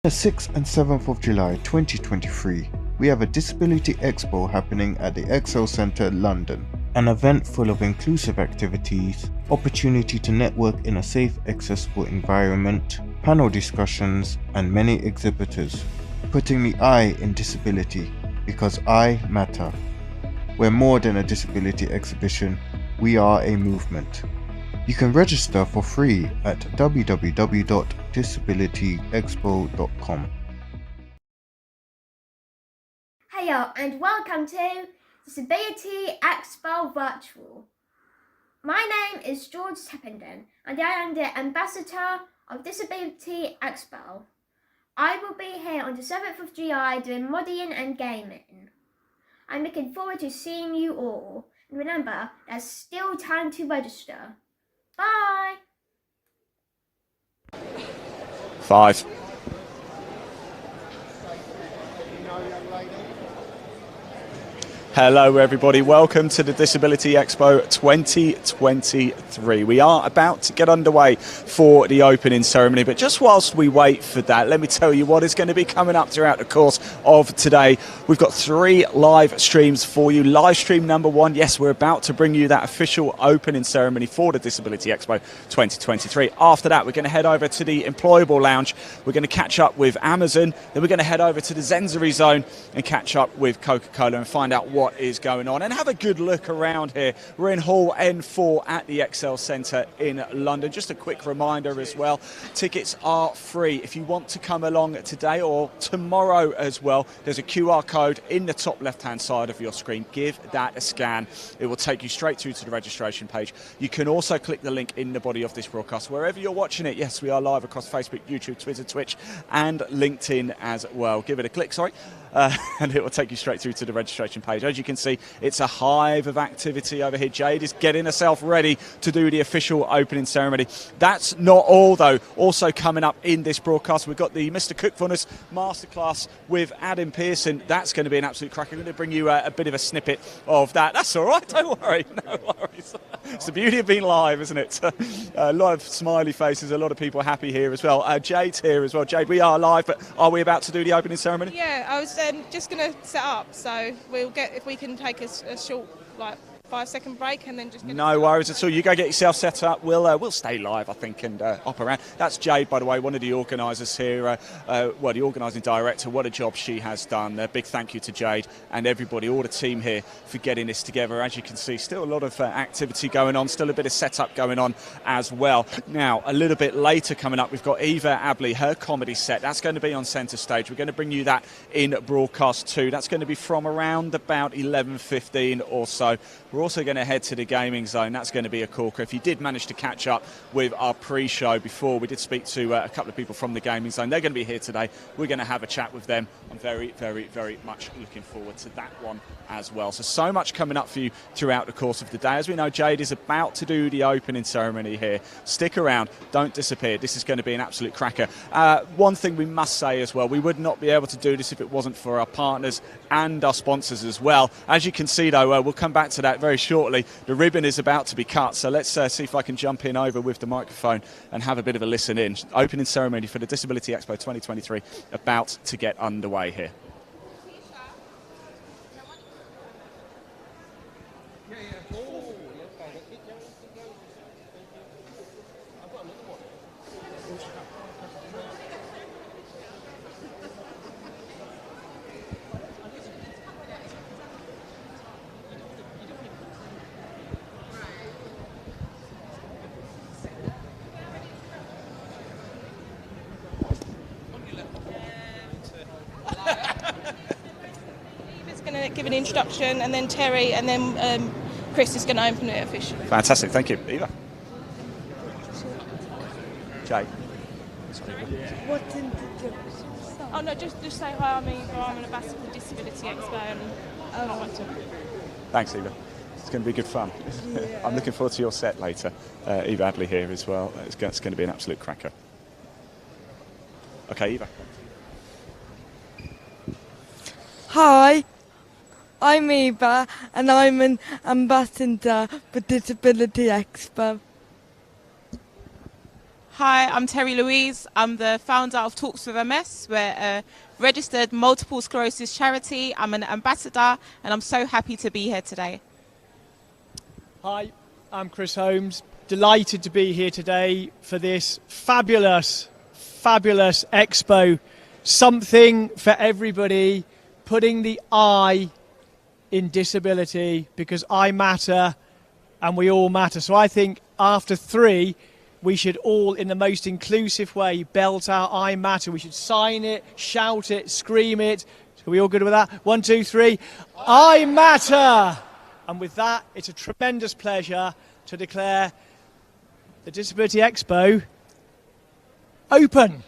the 6th and 7th of July 2023, we have a Disability Expo happening at the Expo Centre, London. An event full of inclusive activities, opportunity to network in a safe, accessible environment, panel discussions, and many exhibitors. Putting the I in disability, because I matter. We're more than a disability exhibition, we are a movement. You can register for free at www.disabilityexpo.com. Hello and welcome to Disability Expo Virtual. My name is George Teppenden and I am the Ambassador of Disability Expo. I will be here on the 7th of July doing modelling and gaming. I'm looking forward to seeing you all. And remember, there's still time to register. Bye! 5. Hello everybody, welcome to the Disability Expo 2023. We are about to get underway for the opening ceremony, but just whilst we wait for that, let me tell you what is going to be coming up throughout the course of today. We've got 3 live streams for you. Live stream number 1, yes, we're about to bring you that official opening ceremony for the Disability Expo 2023. After that, we're going to head over to the Employable Lounge. We're going to catch up with Amazon. Then we're going to head over to the Sensory Zone and catch up with Coca-Cola and find out what is going on and have a good look around here. We're in Hall N4 at the Excel Centre in London. Just a quick reminder as well, tickets are free if you want to come along today or tomorrow as well. There's a QR code in the top left hand side of your screen. Give that a scan. It will take you straight through to the registration page. You can also click the link in the body of this broadcast wherever you're watching it. Yes, we are live across Facebook, YouTube, Twitter, Twitch and LinkedIn as well. Give it a click, and it will take you straight through to the registration page. As you can see, it's a hive of activity over here. Jade is getting herself ready to do the official opening ceremony. That's not all though. Also coming up in this broadcast, we've got the Mr Cookfulness Masterclass with Adam Pearson. That's going to be an absolute cracker. I'm going to bring you a bit of a snippet of that. That's all right, don't worry, no worries. It's the beauty of being live, isn't it? A lot of smiley faces, a lot of people happy here as well. Jade's here as well. Jade, we are live, but are we about to do the opening ceremony? Yeah, I was just going to set up, so we'll get, if we can take a short, 5-second break and then just get no worries at all. You go get yourself set up. We'll stay live, I think, and hop around. That's Jade, by the way, one of the organisers here. The organising director. What a job she has done. A big thank you to Jade and everybody, all the team here, for getting this together. As you can see, still a lot of activity going on, still a bit of setup going on as well. Now, a little bit later coming up, we've got Eva Abley, her comedy set. That's going to be on centre stage. We're going to bring you that in broadcast too. That's going to be from around about 11:15 or so. We're also going to head to the gaming zone. That's going to be a corker. If you did manage to catch up with our pre-show before, we did speak to a couple of people from the gaming zone. They're going to be here today. We're going to have a chat with them. I'm very, very, very much looking forward to that one as well. So much coming up for you throughout the course of the day. As we know, Jade is about to do the opening ceremony here. Stick around. Don't disappear. This is going to be an absolute cracker. One thing we must say as well, we would not be able to do this if it wasn't for our partners and our sponsors as well. As you can see, though, we'll come back to that very shortly. The ribbon is about to be cut, so let's see if I can jump in over with the microphone and have a bit of a listen in. Opening ceremony for the Disability Expo 2023 about to get underway here. give an introduction, and then Terry, and then Chris is going to open it officially. Fantastic, thank you. Eva. Jay. What introduction? Oh no, just say hi. I'm an ambassador for Disability Expo, and thanks, Eva. It's going to be good fun. Yeah. I'm looking forward to your set later. Eva Adley here as well. It's going to be an absolute cracker. Okay, Eva. Hi, I'm Eva and I'm an ambassador for Disability Expo. Hi, I'm Terry Louise. I'm the founder of Talks with MS. We're a registered multiple sclerosis charity. I'm an ambassador and I'm so happy to be here today. Hi, I'm Chris Holmes. Delighted to be here today for this fabulous expo. Something for everybody, putting the I in disability, because I matter and we all matter. So I think after 3, we should all, in the most inclusive way, belt out I matter. We should sign it, shout it, scream it. Are we all good with that? 1, 2, 3. I matter! And with that, it's a tremendous pleasure to declare the Disability Expo open.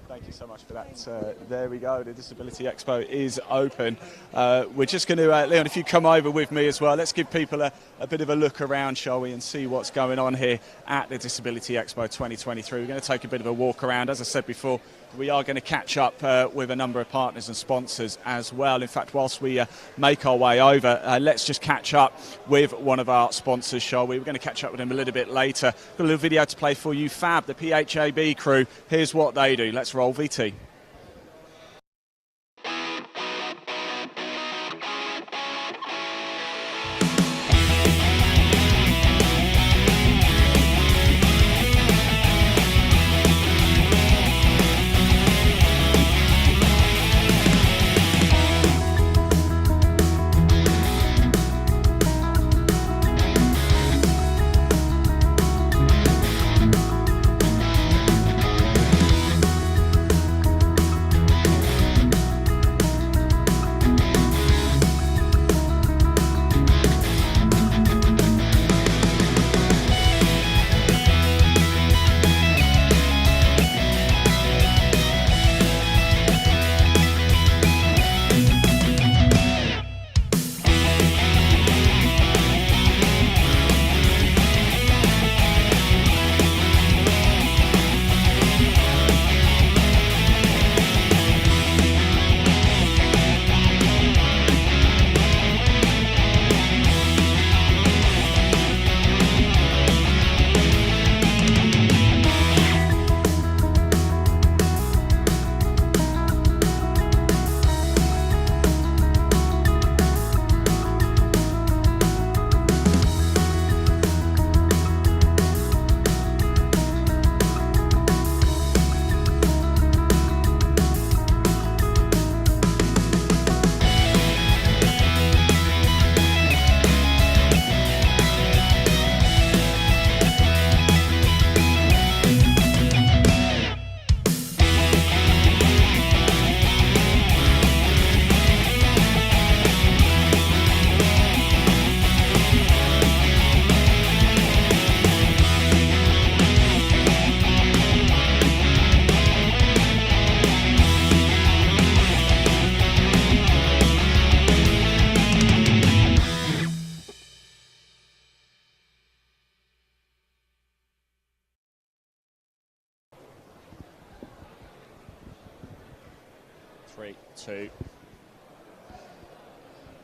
Thank you so much for that. There we go. The Disability Expo is open. We're just going to, Leon, if you come over with me as well, let's give people a bit of a look around, shall we, and see what's going on here at the Disability Expo 2023. We're going to take a bit of a walk around. As I said before, we are going to catch up with a number of partners and sponsors as well. In fact, whilst we make our way over, let's just catch up with one of our sponsors, shall we? We're going to catch up with him a little bit later. Got a little video to play for you. Fab, the PHAB crew. Here's what they do. Let's roll VT.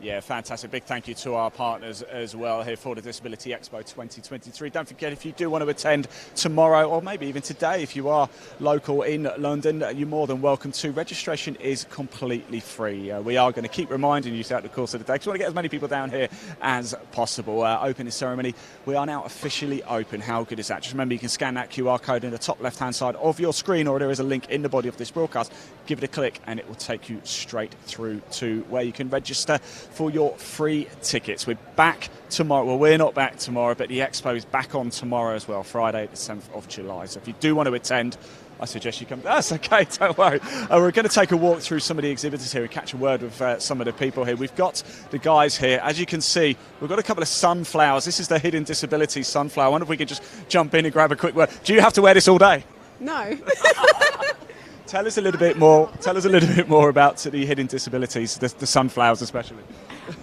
Yeah, fantastic. Big thank you to our partners as well here for the Disability Expo 2023. Don't forget, if you do want to attend tomorrow or maybe even today, if you are local in London, you're more than welcome to. Registration is completely free. We are going to keep reminding you throughout the course of the day because we want to get as many people down here as possible. Opening ceremony, we are now officially open. How good is that? Just remember, you can scan that QR code in the top left-hand side of your screen, or there is a link in the body of this broadcast. Give it a click and it will take you straight through to where you can register for your free tickets. We're back tomorrow. Well, we're not back tomorrow, but the Expo is back on tomorrow as well, Friday, the 7th of July. So if you do want to attend, I suggest you come. That's okay, don't worry. We're going to take a walk through some of the exhibitors here and catch a word with some of the people here. We've got the guys here. As you can see, we've got a couple of sunflowers. This is the hidden disability sunflower. I wonder if we can just jump in and grab a quick word. Do you have to wear this all day? No. Tell us a little bit more. Tell us a little bit more about the hidden disabilities, the sunflowers especially.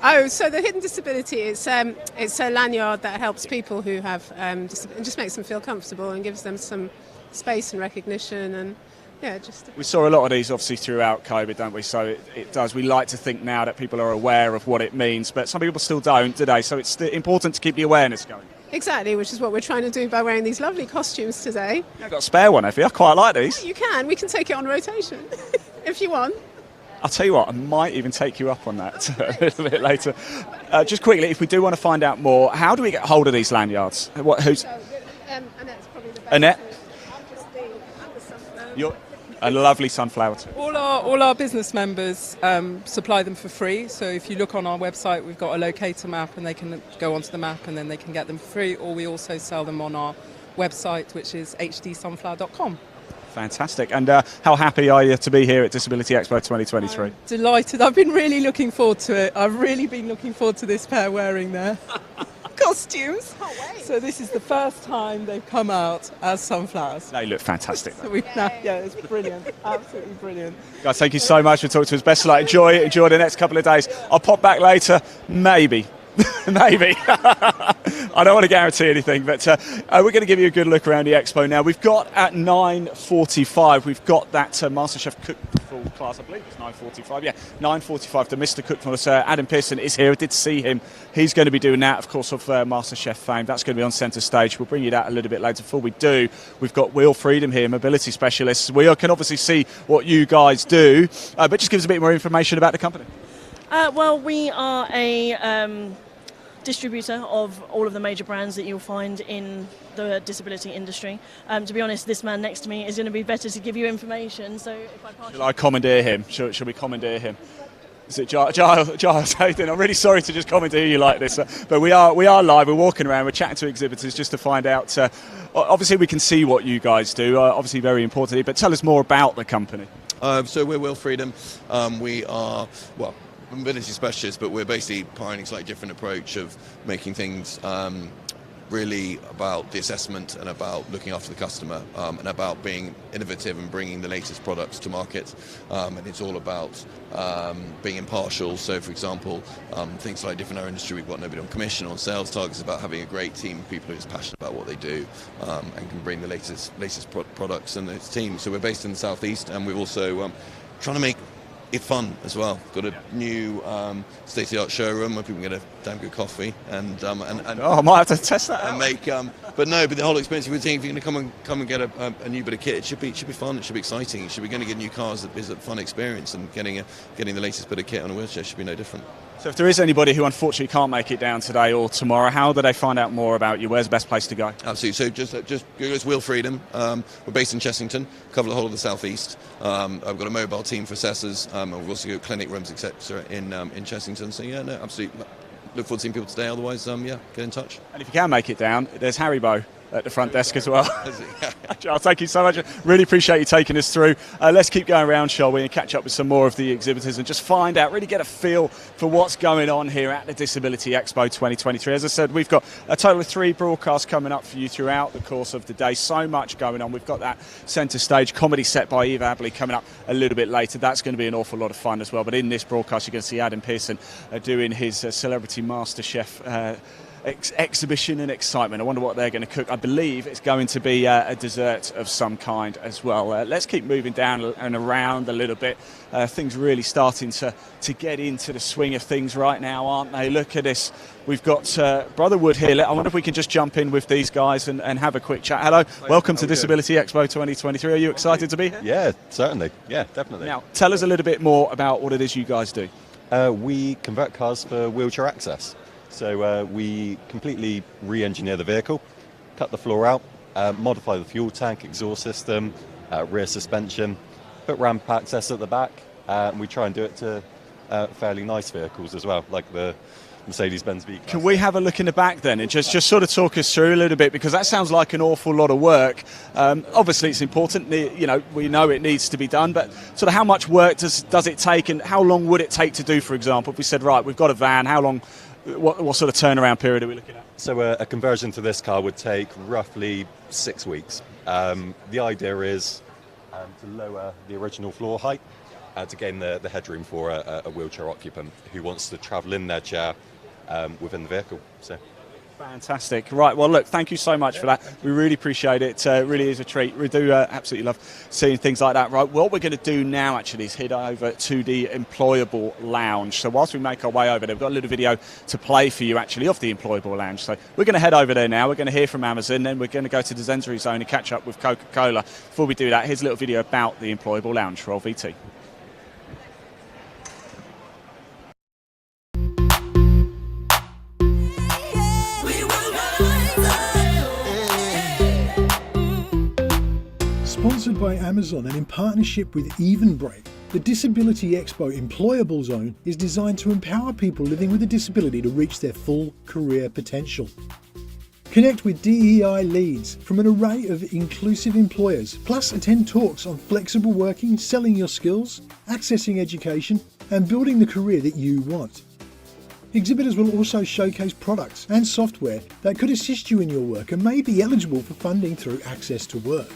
Oh, so the hidden disability is it's a lanyard that helps people who have and just makes them feel comfortable and gives them some space and recognition, and yeah, just We saw a lot of these obviously throughout COVID, don't we? So it does. We like to think now that people are aware of what it means, but some people still don't, do they? So it's important to keep the awareness going. exactly, which is what we're trying to do by wearing these lovely costumes today. I've got a spare one, have you? I quite like these. You can. We can take it on rotation if you want. I'll tell you what, I might even take you up on that a little bit later. Just quickly, if we do want to find out more, how do we get hold of these lanyards? Who's Annette's probably the best. Annette? I'm just the sunflower. You're a lovely sunflower too. All our business members supply them for free. So if you look on our website, we've got a locator map, and they can go onto the map and then they can get them for free. Or we also sell them on our website, which is hdsunflower.com. Fantastic. And how happy are you to be here at Disability Expo 2023? I'm delighted. I've been really looking forward to it. I've really been looking forward to this pair wearing their costumes. So this is the first time they've come out as sunflowers. They look fantastic. So it's brilliant. Absolutely brilliant. Guys, thank you so much for talking to us. Best of luck. Enjoy the next couple of days. I'll pop back later, maybe. Maybe. I don't want to guarantee anything, but we're going to give you a good look around the expo now. We've got at 9:45, we've got that Masterchef Cookful class. I believe it's 9:45. Yeah, 9:45. The Mr Cookfulness. Adam Pearson is here. I did see him. He's going to be doing that, of course, of Masterchef fame. That's going to be on centre stage. We'll bring you that a little bit later. Before we do, we've got Wheel Freedom here, mobility specialists. We can obviously see what you guys do, but just give us a bit more information about the company. Well, we are a distributor of all of the major brands that you'll find in the disability industry. To be honest, this man next to me is going to be better to give you information. So if I pass. Shall I commandeer him? Shall we commandeer him? Is it Giles? I'm really sorry to just commandeer you like this, but we are live. We're walking around. We're chatting to exhibitors just to find out. Obviously, we can see what you guys do. Obviously, very importantly, but tell us more about the company. So we're Wheel Freedom. We are mobility specialists, but we're basically pioneering a slightly different approach of making things really about the assessment and about looking after the customer and about being innovative and bringing the latest products to market. And it's all about being impartial. So, for example, things like different in our industry, we've got nobody on commission, on sales targets, about having a great team of people who's passionate about what they do and can bring the latest products and its team. So we're based in the southeast, and we're also trying to make it fun as well. Got a new state-of-the-art showroom where people can get a damn good coffee and I might have to test that out. And make but the whole experience, if you're going to come and get a new bit of kit, it should be fun. It should be exciting. It should be going to get new cars. That is a fun experience, and getting the latest bit of kit on a wheelchair should be no different. So if there is anybody who unfortunately can't make it down today or tomorrow, how do they find out more about you? Where's the best place to go? Absolutely. So just Google us, Wheel Freedom. We're based in Chessington, cover the whole of the southeast. I've got a mobile team for assessors. We've also got clinic rooms, etc. in Chessington. So yeah, no, absolutely. Look forward to seeing people today. Otherwise, get in touch. And if you can make it down, there's Haribo at the front desk as well. Giles, thank you so much. Really appreciate you taking us through. Let's keep going around, shall we, and catch up with some more of the exhibitors and just find out, really get a feel for what's going on here at the Disability Expo 2023. As I said, we've got a total of 3 broadcasts coming up for you throughout the course of the day. So much going on. We've got that centre stage comedy set by Eve Abley coming up a little bit later. That's going to be an awful lot of fun as well. But in this broadcast, you're going to see Adam Pearson doing his Celebrity Masterchef exhibition and excitement. I wonder what they're going to cook. I believe it's going to be a dessert of some kind as well. Let's keep moving down and around a little bit. Things really starting to get into the swing of things right now, aren't they? Look at this. We've got Brotherwood here. I wonder if we can just jump in with these guys and have a quick chat. Hello, welcome to Disability Expo 2023. Are you excited to be here? Yeah, certainly. Yeah, definitely. Now, tell us a little bit more about what it is you guys do. We convert cars for wheelchair access. So we completely re-engineer the vehicle, cut the floor out, modify the fuel tank, exhaust system, rear suspension, put ramp access at the back, and we try and do it to fairly nice vehicles as well, like the Mercedes-Benz V-Class. Can we have a look in the back then and just sort of talk us through a little bit, because that sounds like an awful lot of work. Obviously it's important, we know it needs to be done, but sort of how much work does it take, and how long would it take to do, for example, if we said, right, we've got a van, how long, what sort of turnaround period are we looking at? So a conversion to this car would take roughly 6 weeks. The idea is to lower the original floor height to gain the headroom for a wheelchair occupant who wants to travel in their chair within the vehicle. So Fantastic. Right, well, look, thank you so much for that. We really appreciate it. It really is a treat. We do absolutely love seeing things like that. Right, what we're going to do now, actually, is head over to the Employable Lounge. So whilst we make our way over there, we've got a little video to play for you, actually, of the Employable Lounge. So we're going to head over there now. We're going to hear from Amazon, then we're going to go to the sensory zone and catch up with Coca-Cola. Before we do that, here's a little video about the Employable Lounge. Roll VT. Sponsored by Amazon and in partnership with Even Break, the Disability Expo Employable Zone is designed to empower people living with a disability to reach their full career potential. Connect with DEI leads from an array of inclusive employers, plus attend talks on flexible working, selling your skills, accessing education, and building the career that you want. Exhibitors will also showcase products and software that could assist you in your work and may be eligible for funding through Access to Work.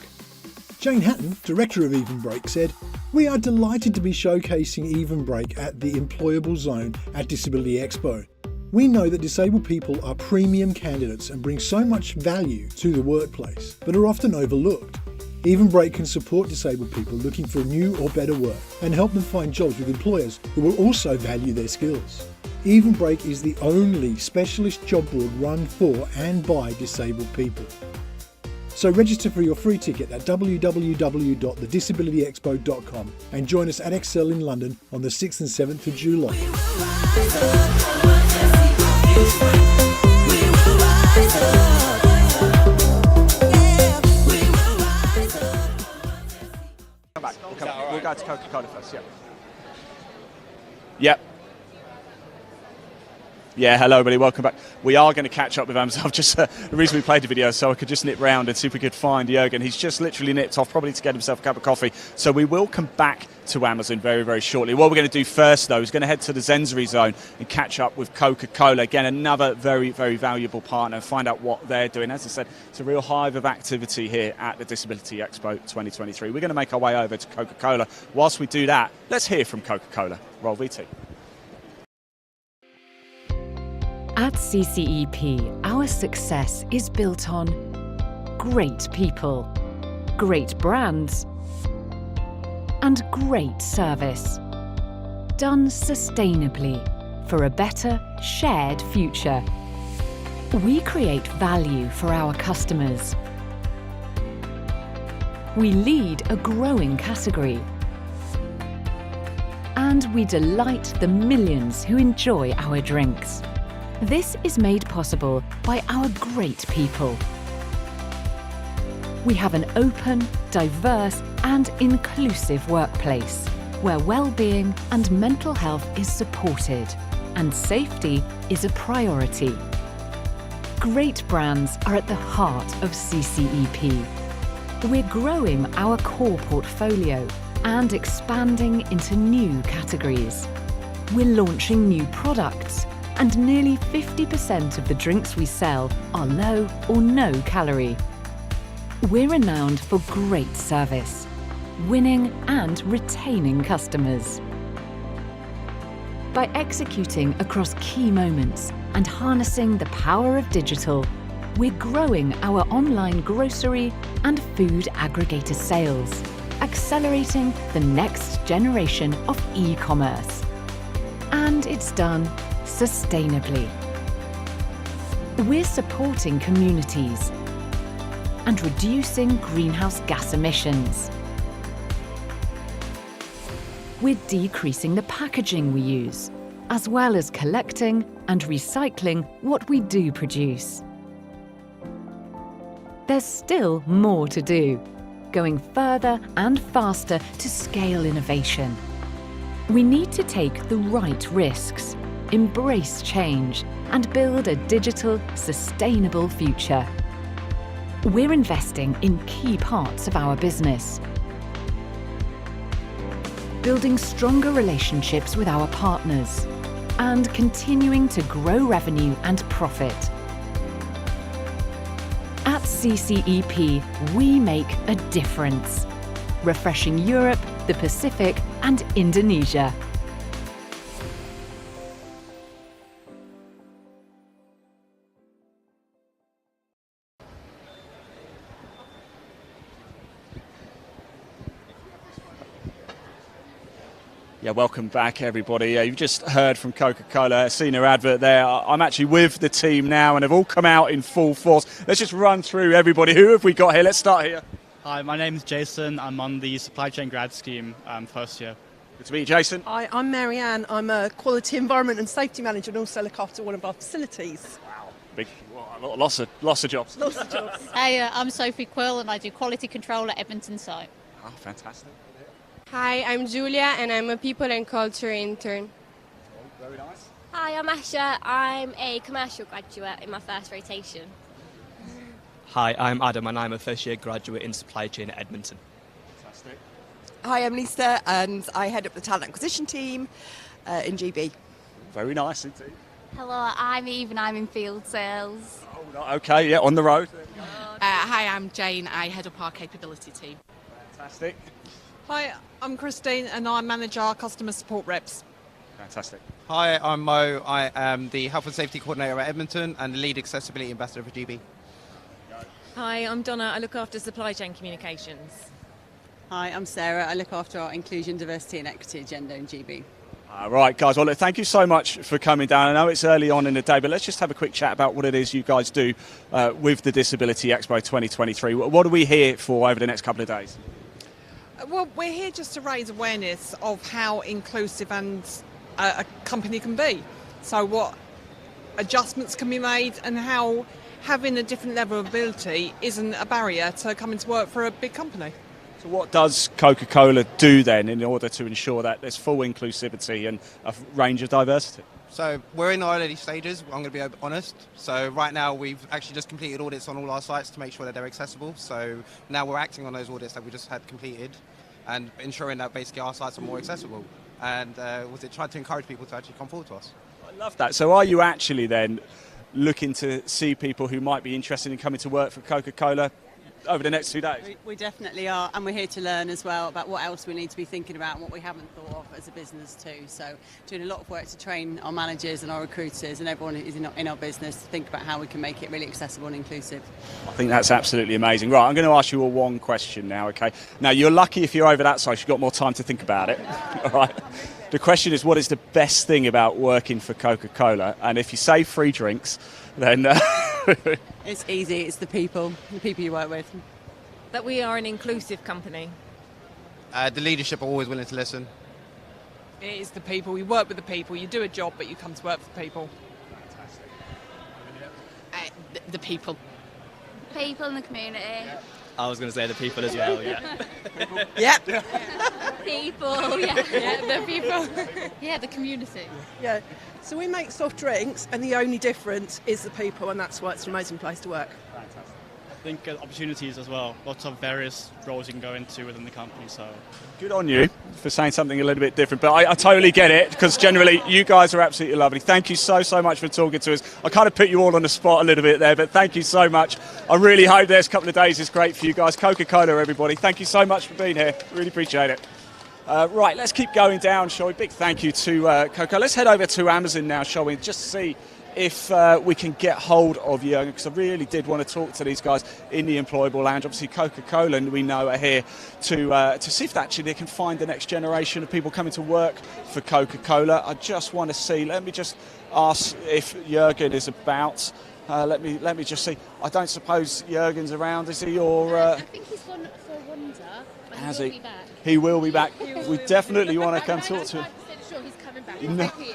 Jane Hatton, director of Even Break, said, "We are delighted to be showcasing Even Break at the Employable Zone at Disability Expo. We know that disabled people are premium candidates and bring so much value to the workplace, but are often overlooked. Even Break can support disabled people looking for new or better work and help them find jobs with employers who will also value their skills. Even Break is the only specialist job board run for and by disabled people. So register for your free ticket at www.thedisabilityexpo.com and join us at Excel in London on the 6th and 7th of July. Come back. We'll go to Coca-Cola first, yeah. Yep. Yeah, hello everybody, welcome back. We are going to catch up with Amazon. The reason we played the video so I could just nip round and see if we could find Jürgen. He's just literally nipped off, probably to get himself a cup of coffee. So we will come back to Amazon very, very shortly. What we're going to do first, though, is going to head to the sensory zone and catch up with Coca-Cola. Again, another very, very valuable partner, and find out what they're doing. As I said, it's a real hive of activity here at the Disability Expo 2023. We're going to make our way over to Coca-Cola. Whilst we do that, let's hear from Coca-Cola. Roll VT. At CCEP, our success is built on great people, great brands, and great service. Done sustainably for a better shared future. We create value for our customers. We lead a growing category. And we delight the millions who enjoy our drinks. This is made possible by our great people. We have an open, diverse and inclusive workplace where well-being and mental health is supported and safety is a priority. Great brands are at the heart of CCEP. We're growing our core portfolio and expanding into new categories. We're launching new products, and nearly 50% of the drinks we sell are low or no calorie. We're renowned for great service, winning and retaining customers. By executing across key moments and harnessing the power of digital, we're growing our online grocery and food aggregator sales, accelerating the next generation of e-commerce. And it's done sustainably. We're supporting communities and reducing greenhouse gas emissions. We're decreasing the packaging we use, as well as collecting and recycling what we do produce. There's still more to do, going further and faster to scale innovation. We need to take the right risks, embrace change, and build a digital, sustainable future. We're investing in key parts of our business, building stronger relationships with our partners, and continuing to grow revenue and profit. At CCEP, we make a difference, refreshing Europe, the Pacific, and Indonesia. Yeah, welcome back, everybody. You've just heard from Coca-Cola, a senior advert there. I'm actually with the team now, and they've all come out in full force. Let's just run through everybody. Who have we got here? Let's start here. Hi, my name is Jason. I'm on the supply chain grad scheme, first year. Good to meet you, Jason. Hi, I'm Marianne. I'm a quality environment and safety manager and also look after one of our facilities. Wow, big, lots of jobs. Lots of jobs. Hey, I'm Sophie Quill and I do quality control at Edmonton site. Oh, fantastic. Hi, I'm Julia and I'm a people and culture intern. Oh, very nice. Hi, I'm Asha. I'm a commercial graduate in my first rotation. Hi, I'm Adam and I'm a first year graduate in supply chain at Edmonton. Fantastic. Hi, I'm Lisa and I head up the talent acquisition team in GB. Very nice indeed. Hello, I'm Eve and I'm in field sales. Oh, no, okay, yeah, on the road. Hi, I'm Jane. I head up our capability team. Fantastic. Hi, I'm Christine and I manage our customer support reps. Fantastic. Hi, I'm Mo. I am the Health and Safety Coordinator at Edmonton and the Lead Accessibility Ambassador for GB. Hi, I'm Donna. I look after supply chain communications. Hi, I'm Sarah. I look after our inclusion, diversity and equity agenda in GB. Right, guys, well, look, thank you so much for coming down. I know it's early on in the day, but let's just have a quick chat about what it is you guys do with the Disability Expo 2023. What are we here for over the next couple of days? Well, we're here just to raise awareness of how inclusive and a company can be. So what adjustments can be made and how having a different level of ability isn't a barrier to coming to work for a big company. So what does Coca-Cola do then in order to ensure that there's full inclusivity and a range of diversity? So we're in our early stages, I'm going to be honest. So right now we've actually just completed audits on all our sites to make sure that they're accessible. So now we're acting on those audits that we just had completed and ensuring that basically our sites are more accessible. And trying to encourage people to actually come forward to us. I love that. So are you actually then looking to see people who might be interested in coming to work for Coca-Cola over the next 2 days? We definitely are, and we're here to learn as well about what else we need to be thinking about and what we haven't thought of as a business too. So doing a lot of work to train our managers and our recruiters and everyone who's in our business to think about how we can make it really accessible and inclusive. I think that's absolutely amazing. Right, I'm going to ask you all one question now, okay? Now, you're lucky if you're over that side, you've got more time to think about it. All right. The question is, what is the best thing about working for Coca-Cola? And if you say free drinks, then... It's easy, it's the people you work with. That we are an inclusive company. The leadership are always willing to listen. It is the people. You work with the people. You do a job, but you come to work for the people. The people. People in the community. I was going to say the people as well, yeah. Yep. People, yeah. Yeah, the people. Yeah, the community. Yeah. So we make soft drinks and the only difference is the people, and that's why it's an amazing place to work. I think opportunities as well. Lots of various roles you can go into within the company. So good on you for saying something a little bit different. But I totally get it, because generally you guys are absolutely lovely. Thank you so much for talking to us. I kind of put you all on the spot a little bit there, but thank you so much. I really hope this couple of days is great for you guys. Coca-Cola, everybody. Thank you so much for being here. Really appreciate it. Right, let's keep going down, shall we? Big thank you to Coca. Let's head over to Amazon now, shall we? Just see if we can get hold of Jürgen, because I really did want to talk to these guys in the Employable Lounge. Obviously, Coca-Cola, we know, are here to see if actually they can find the next generation of people coming to work for Coca-Cola. I just want to see. Let me just ask if Jürgen is about. Let me just see. I don't suppose Jürgen's around, is he? Or I think he's gone for a wander, but has he will he? be back. He will be back. We definitely want to come talk to him. Sure, he's coming back.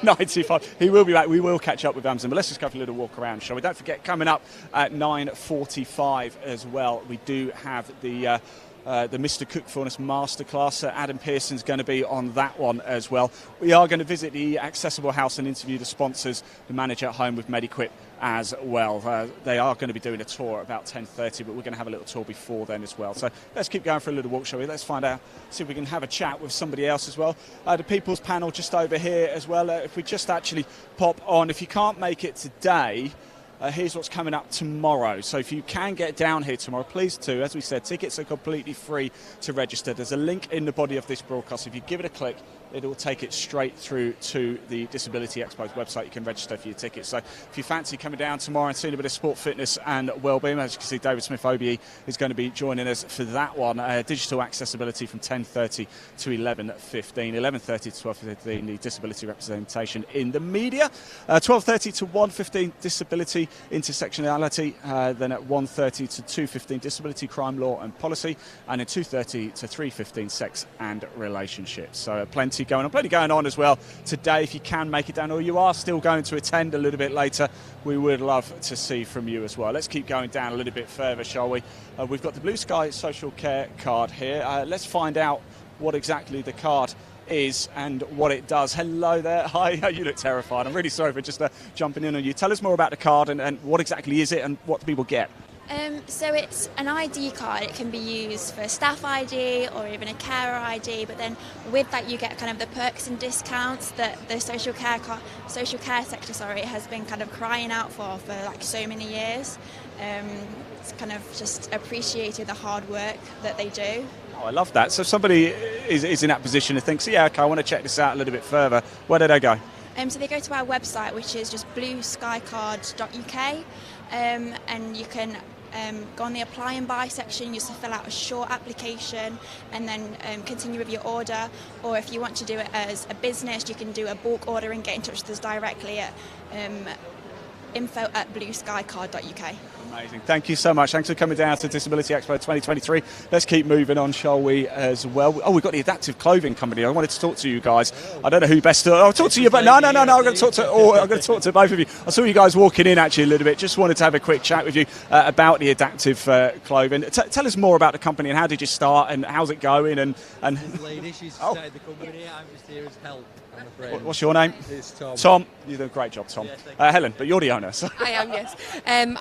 No, 95. He will be back. We will catch up with Amazon, but let's just go for a little walk around, shall we? Don't forget, coming up at 9:45 as well, we do have the Mr Cookfulness Masterclass. Adam Pearson's going to be on that one as well. We are going to visit the Accessible House and interview the sponsors, the manager at home with Mediquip as well. They are going to be doing a tour at about 10:30, but we're going to have a little tour before then as well. So let's keep going for a little walk, shall we? Let's find out, see if we can have a chat with somebody else as well. The People's Panel just over here as well. If we just actually pop on, if you can't make it today, here's what's coming up tomorrow. So if you can get down here tomorrow, please do. As we said, tickets are completely free to register. There's a link in the body of this broadcast. If you give it a click, it will take it straight through to the Disability Expo's website. You can register for your tickets. So if you fancy coming down tomorrow and seeing a bit of sport, fitness and wellbeing, as you can see, David Smith-Obiey is going to be joining us for that one. Digital accessibility from 10:30 to 11:15, 11:30 to 12:15, the disability representation in the media. 12:30 to 1:15, disability intersectionality. Then at 1:30 to 2:15, disability, crime, law and policy. And at 2:30 to 3:15, sex and relationships. So plenty going on as well today. If you can make it down, or you are still going to attend a little bit later, we would love to see from you as well. Let's keep going down a little bit further, shall we? We've got the Blue Sky Social Care card here. Let's find out what exactly the card is and what it does. Hello there. Hi, you look terrified. I'm really sorry for just jumping in on you. Tell us more about the card and what exactly is it and what do people get? So it's an ID card. It can be used for staff ID or even a carer ID, but then with that you get kind of the perks and discounts that the social care sector has been kind of crying out for like so many years. It's kind of just appreciated the hard work that they do. Oh, I love that. So if somebody is in that position and thinks, yeah, okay, I want to check this out a little bit further, where do they go? So they go to our website, which is just blueskycard.uk, and you can go on the apply and buy section. You just fill out a short application and then continue with your order. Or if you want to do it as a business, you can do a bulk order and get in touch with us directly at info@blueskycard.uk. Amazing. Thank you so much. Thanks for coming down to Disability Expo 2023. Let's keep moving on, shall we, as well? Oh, we've got the Adaptive Clothing Company. I wanted to talk to you guys. I don't know who best to... I'll talk to you, but no. I'm going to talk to both of you. I saw you guys walking in, actually, a little bit. Just wanted to have a quick chat with you about the Adaptive Clothing. Tell us more about the company and how did you start and how's it going? And lady, she's started the company. I'm just here as help. What's your name? It's Tom. Tom, you do a great job, Tom. Yeah, Helen, but you're the owner. So. I am, yes. I'm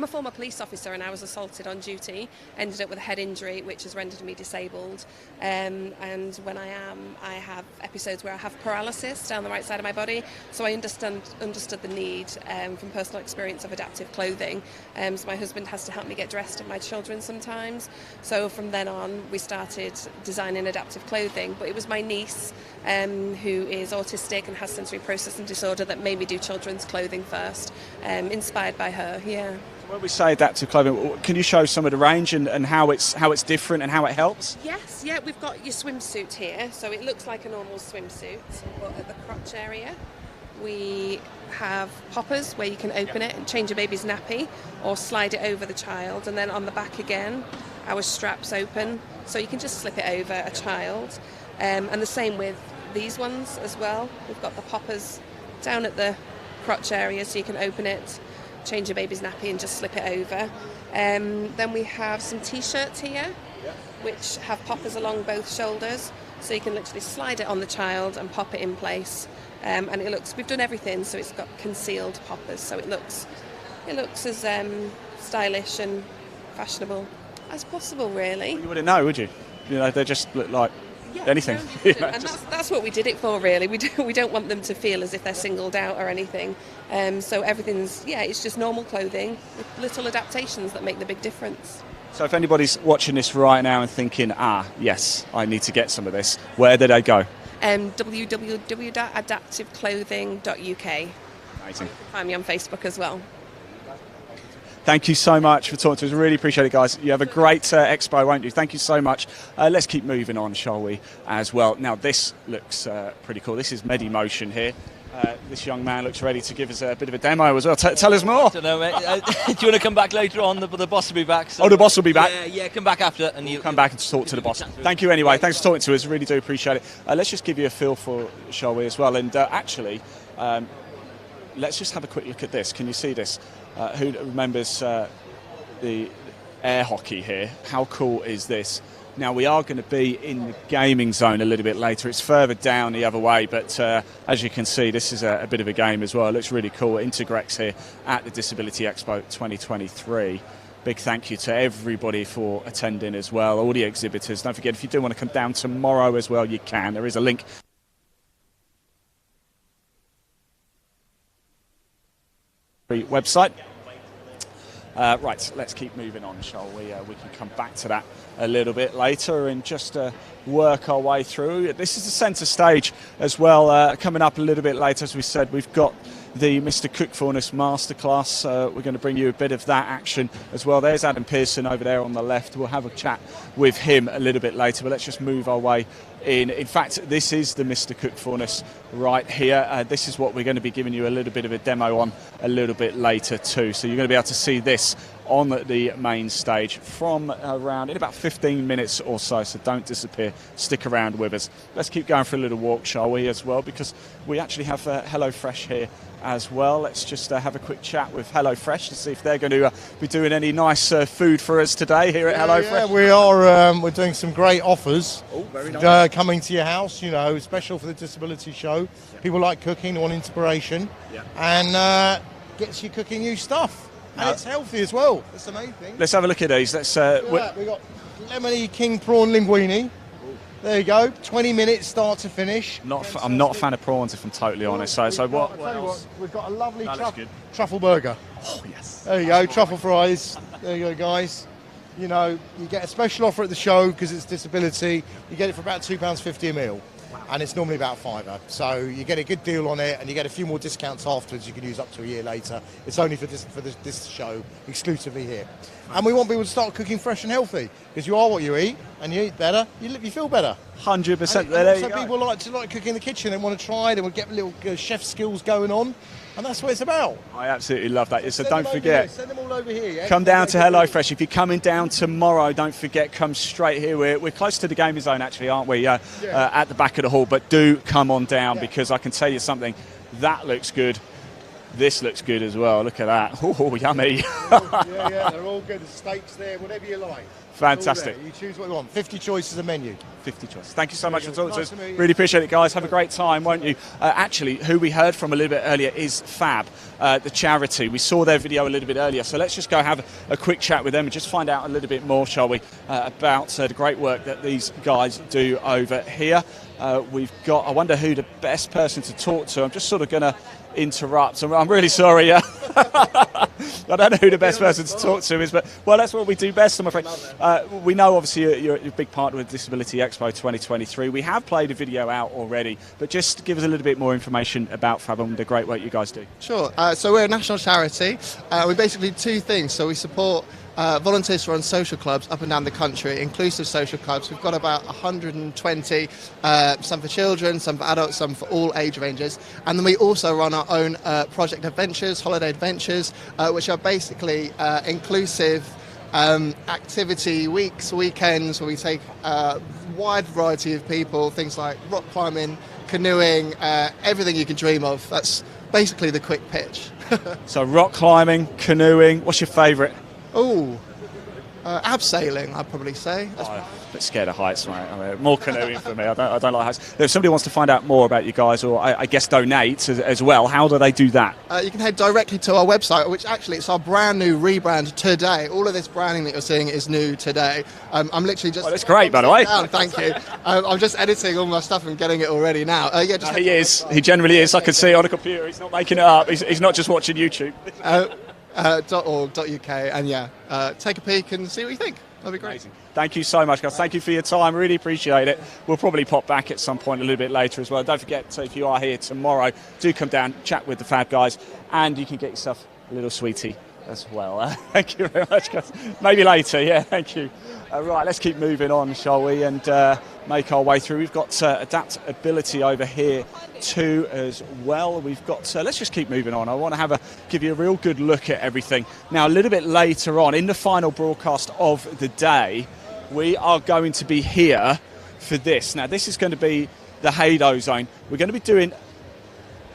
a former police officer and I was assaulted on duty, ended up with a head injury which has rendered me disabled, and when I have episodes where I have paralysis down the right side of my body, so I understood the need from personal experience of adaptive clothing. So my husband has to help me get dressed and my children sometimes, so from then on we started designing adaptive clothing, but it was my niece who is autistic and has sensory processing disorder that made me do children's clothing first, inspired by her. Yeah. When we say adaptive clothing, can you show some of the range and how it's different and how it helps? Yes, yeah, we've got your swimsuit here, so it looks like a normal swimsuit, but at the crotch area we have poppers where you can open it and change a baby's nappy or slide it over the child, and then on the back again our straps open so you can just slip it over a child, and the same with these ones as well. We've got the poppers down at the crotch area so you can open it, change your baby's nappy and just slip it over. Then we have some t-shirts here which have poppers along both shoulders so you can literally slide it on the child and pop it in place, and we've done everything so it's got concealed poppers so it looks as stylish and fashionable as possible, really. You wouldn't know, would you? You know, they just look like anything. No, and that's what we did it for, really. We don't want them to feel as if they're singled out or anything. So everything's, it's just normal clothing with little adaptations that make the big difference. So if anybody's watching this right now and thinking, yes, I need to get some of this, where do they go? www.adaptiveclothing.uk. Amazing. Find me on Facebook as well. Thank you so much for talking to us. Really appreciate it, guys. You have a great expo, won't you? Thank you so much. Let's keep moving on, shall we, as well. Now, this looks pretty cool. This is Medimotion here. This young man looks ready to give us a bit of a demo as well. Tell us more. I don't know, mate. Do you want to come back later on? The boss will be back. So. Oh, the boss will be back? Yeah, come back after. And you'll come back and talk to the boss. Thank you anyway. Thanks for talking to us. Really do appreciate it. Let's just give you a feel for, shall we, as well. And actually, let's just have a quick look at this. Can you see this? Who remembers the air hockey here? How cool is this? Now, we are going to be in the gaming zone a little bit later. It's further down the other way, but as you can see, this is a bit of a game as well. It looks really cool. Integrex here at the Disability Expo 2023. Big thank you to everybody for attending as well, all the exhibitors. Don't forget, if you do want to come down tomorrow as well, you can. There is a link website. Right, let's keep moving on, shall we? We can come back to that a little bit later and just work our way through. This is the centre stage as well. Coming up a little bit later, as we said, we've got the Mr Cookfulness Masterclass. We're going to bring you a bit of that action as well. There's Adam Pearson over there on the left. We'll have a chat with him a little bit later, but let's just move our way in. In fact, this is the Mr Cookfulness right here. This is what we're going to be giving you a little bit of a demo on a little bit later too. So you're going to be able to see this on the main stage from around in about 15 minutes or so. So don't disappear. Stick around with us. Let's keep going for a little walk, shall we, as well, because we actually have HelloFresh here as well. Let's just have a quick chat with HelloFresh to see if they're going to be doing any nice food for us today here at HelloFresh. Yeah, we are. We're doing some great offers. Oh, very nice. Coming to your house, you know, special for the disability show. Yeah. People like cooking, want inspiration, and gets you cooking new stuff. And it's healthy as well. That's the main thing. Let's have a look at these. Let's. We got lemony king prawn linguine. There you go. 20 minutes start to finish. I'm not a fan of prawns, if I'm totally honest. So what? We've got a lovely truffle burger. Oh yes. There you go. Truffle fries. There you go, guys. You know, you get a special offer at the show because it's disability. You get it for about £2.50 a meal. And it's normally about £5. So you get a good deal on it, and you get a few more discounts afterwards you can use up to a year later. It's only for this show, exclusively here. And we want people to start cooking fresh and healthy, because you are what you eat, and you eat better, you feel better. 100%. And also people like cooking in the kitchen. They want to try, they want to get little chef skills going on. And that's what it's about. I absolutely love that. So don't forget. Send them all over here. Yeah? Come down to HelloFresh. If you're coming down tomorrow, don't forget, come straight here. We're close to the gaming zone, actually, aren't we? At the back of the hall. But do come on down, because I can tell you something. That looks good. This looks good as well. Look at that. Oh, yummy. yeah, they're all good. The steaks there, whatever you like. Fantastic. You choose what you want. 50 choices of menu. 50 choices. Thank you so much for talking to us. Nice to meet you. Really appreciate it, guys. Have a great time, won't you? Actually, who we heard from a little bit earlier is Fab, the charity. We saw their video a little bit earlier, so let's just go have a quick chat with them and just find out a little bit more, shall we, about the great work that these guys do over here. We've got, I wonder who the best person to talk to. I'm just sort of going to interrupt. I'm really sorry. I don't know who the best person to talk to is, but well, that's what we do best, I'm afraid. We know obviously you're a big partner with Disability Expo 2023. We have played a video out already, but just give us a little bit more information about Fab and the great work you guys do. Sure. So we're a national charity. We basically do 2 things. So we support volunteers who run social clubs up and down the country, inclusive social clubs. We've got about 120, some for children, some for adults, some for all age ranges. And then we also run our own project adventures, holiday adventures, which are basically inclusive activity weeks, weekends, where we take a wide variety of people, things like rock climbing, canoeing, everything you can dream of. That's basically the quick pitch. So rock climbing, canoeing, what's your favourite? Oh, abseiling, I'd probably say. I'm a bit scared of heights, mate. I mean, more canoeing for me. I don't like heights. If somebody wants to find out more about you guys, or I guess donate as well, how do they do that? You can head directly to our website, which actually it's our brand new rebrand today. All of this branding that you're seeing is new today. I'm literally just... Oh, that's great, by the way. Thank you. I'm just editing all my stuff and getting it already now. He is. He generally is. I can see on a computer. He's not making it up. He's not just watching YouTube. .org.uk, and take a peek and see what you think. That'd be great. Amazing. Thank you so much, guys. Thank you for your time. Really appreciate it. We'll probably pop back at some point a little bit later as well. Don't forget, if you are here tomorrow, do come down, chat with the Fab guys, and you can get yourself a little sweetie as well. Thank you very much, guys. Maybe later, yeah, thank you. Right, let's keep moving on, shall we, and make our way through. We've got adaptability over here too as well. We've got, let's just keep moving on. I want to give you a real good look at everything. Now, a little bit later on, in the final broadcast of the day, we are going to be here for this. Now, this is going to be the Haydo Zone. We're going to be doing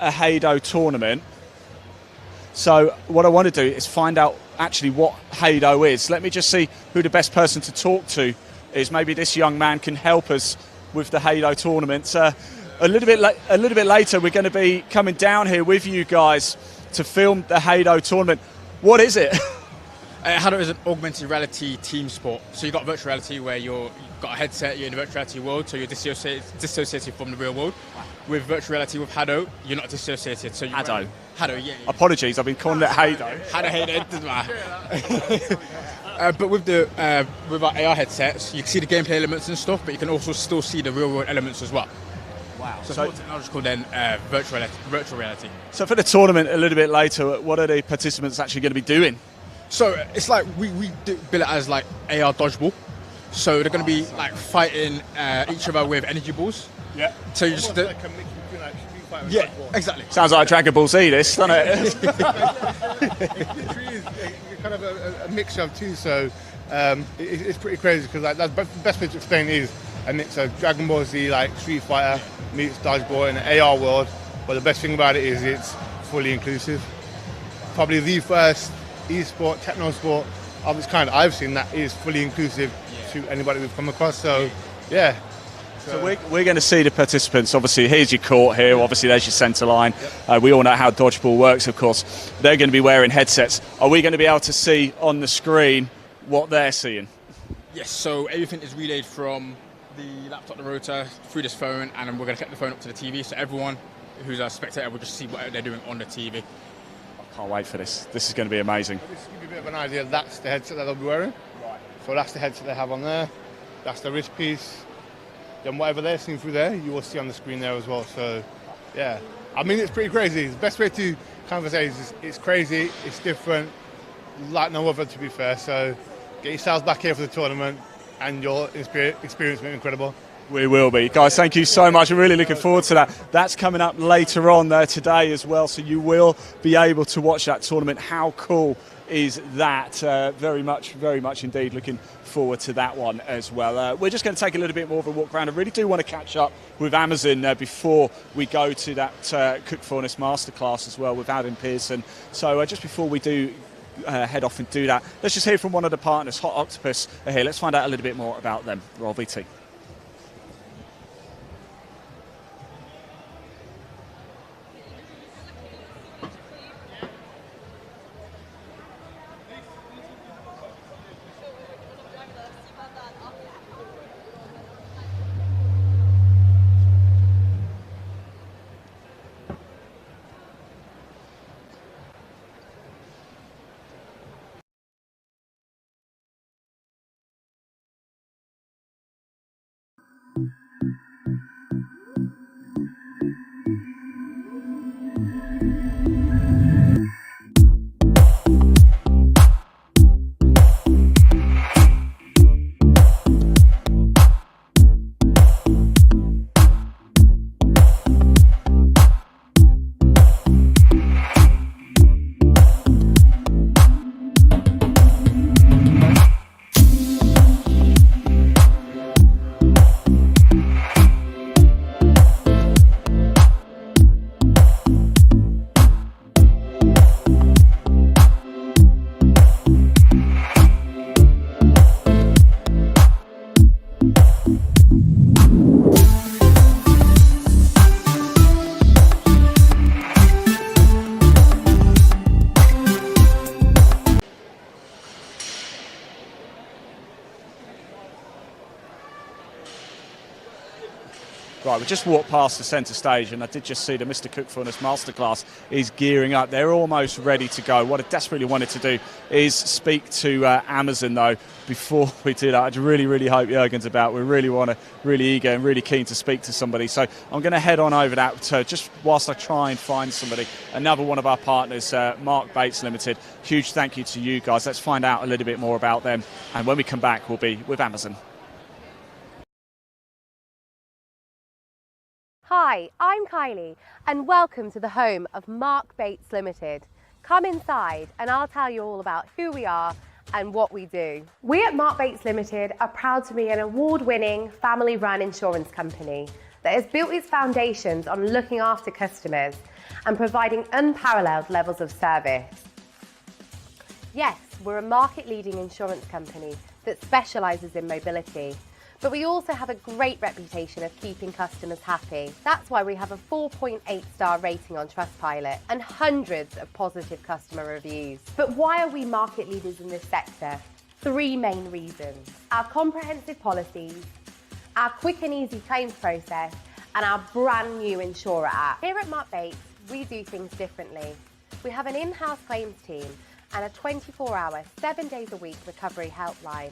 a Haydo tournament. So what I want to do is find out actually what Haydo is. Let me just see who the best person to talk to is. Maybe this young man can help us with the Haydo tournament. A little bit later, we're going to be coming down here with you guys to film the Haydo tournament. What is it? Haydo is an augmented reality team sport. So you've got virtual reality where you've got a headset, you're in the virtual reality world, so you're dissociated from the real world. With virtual reality with Haydo, you're not dissociated. So Hado, yeah. Apologies, I've been calling it Hado. Hado, it doesn't matter. But with our AR headsets, you can see the gameplay elements and stuff, but you can also still see the real world elements as well. Wow. So it's more technological than virtual reality. So for the tournament a little bit later, what are the participants actually going to be doing? So it's like we bill it as like AR dodgeball. So they're going to be like fighting each other with energy balls. Yeah. So you just yeah, exactly. Sounds like Dragon Ball Z, this, doesn't it? It literally is kind of a mixture of two. So it's pretty crazy because like, the best way to explain it is a mix of Dragon Ball Z, like Street Fighter meets dodgeball in an AR world. But the best thing about it is it's fully inclusive. Probably the first e-sport, techno sport of its kind I've seen that is fully inclusive to anybody we've come across. So yeah. So we're going to see the participants. Obviously, here's your court here. Obviously, there's your centre line. We all know how dodgeball works, of course. They're going to be wearing headsets. Are we going to be able to see on the screen what they're seeing? Yes, so everything is relayed from the laptop, the rotor, through this phone, and then we're going to connect the phone up to the TV, so everyone who's a spectator will just see what they're doing on the TV. I can't wait for this. This is going to be amazing. Just to give you a bit of an idea, that's the headset that they'll be wearing. Right. So that's the headset they have on there. That's the wrist piece. Then whatever they're seeing through there, you will see on the screen there as well. So, yeah. I mean, it's pretty crazy. The best way to kind of say is it's crazy, it's different, like no other, to be fair. So, get yourselves back here for the tournament, and your experience will be incredible. We will be. Guys, thank you so much. I'm really looking forward to that. That's coming up later on today as well, so you will be able to watch that tournament. How cool is that? Very much indeed looking forward to that one as well. We're just going to take a little bit more of a walk around. I really do want to catch up with Amazon before we go to that Cookfulness Masterclass as well with Adam Pearson. So just before we do head off and do that, let's just hear from one of the partners. Hot Octopus are here. Let's find out a little bit more about them. Roll VT. Right, we just walked past the centre stage and I did just see the Mr Cookfulness Masterclass is gearing up. They're almost ready to go. What I desperately wanted to do is speak to Amazon though before we do that. I really hope Jürgen's about. We really eager and really keen to speak to somebody. So I'm going to head on over that just whilst I try and find somebody. Another one of our partners, Mark Bates Limited. Huge thank you to you guys. Let's find out a little bit more about them. And when we come back, we'll be with Amazon. Hi, I'm Kylie and welcome to the home of Mark Bates Limited. Come inside and I'll tell you all about who we are and what we do. We at Mark Bates Limited are proud to be an award-winning family-run insurance company that has built its foundations on looking after customers and providing unparalleled levels of service. Yes, we're a market-leading insurance company that specialises in mobility. But we also have a great reputation of keeping customers happy. That's why we have a 4.8-star rating on Trustpilot and hundreds of positive customer reviews. But why are we market leaders in this sector? 3 main reasons. Our comprehensive policies, our quick and easy claims process, and our brand new insurer app. Here at Mark Bates, we do things differently. We have an in-house claims team and a 24-hour, 7 days a week recovery helpline.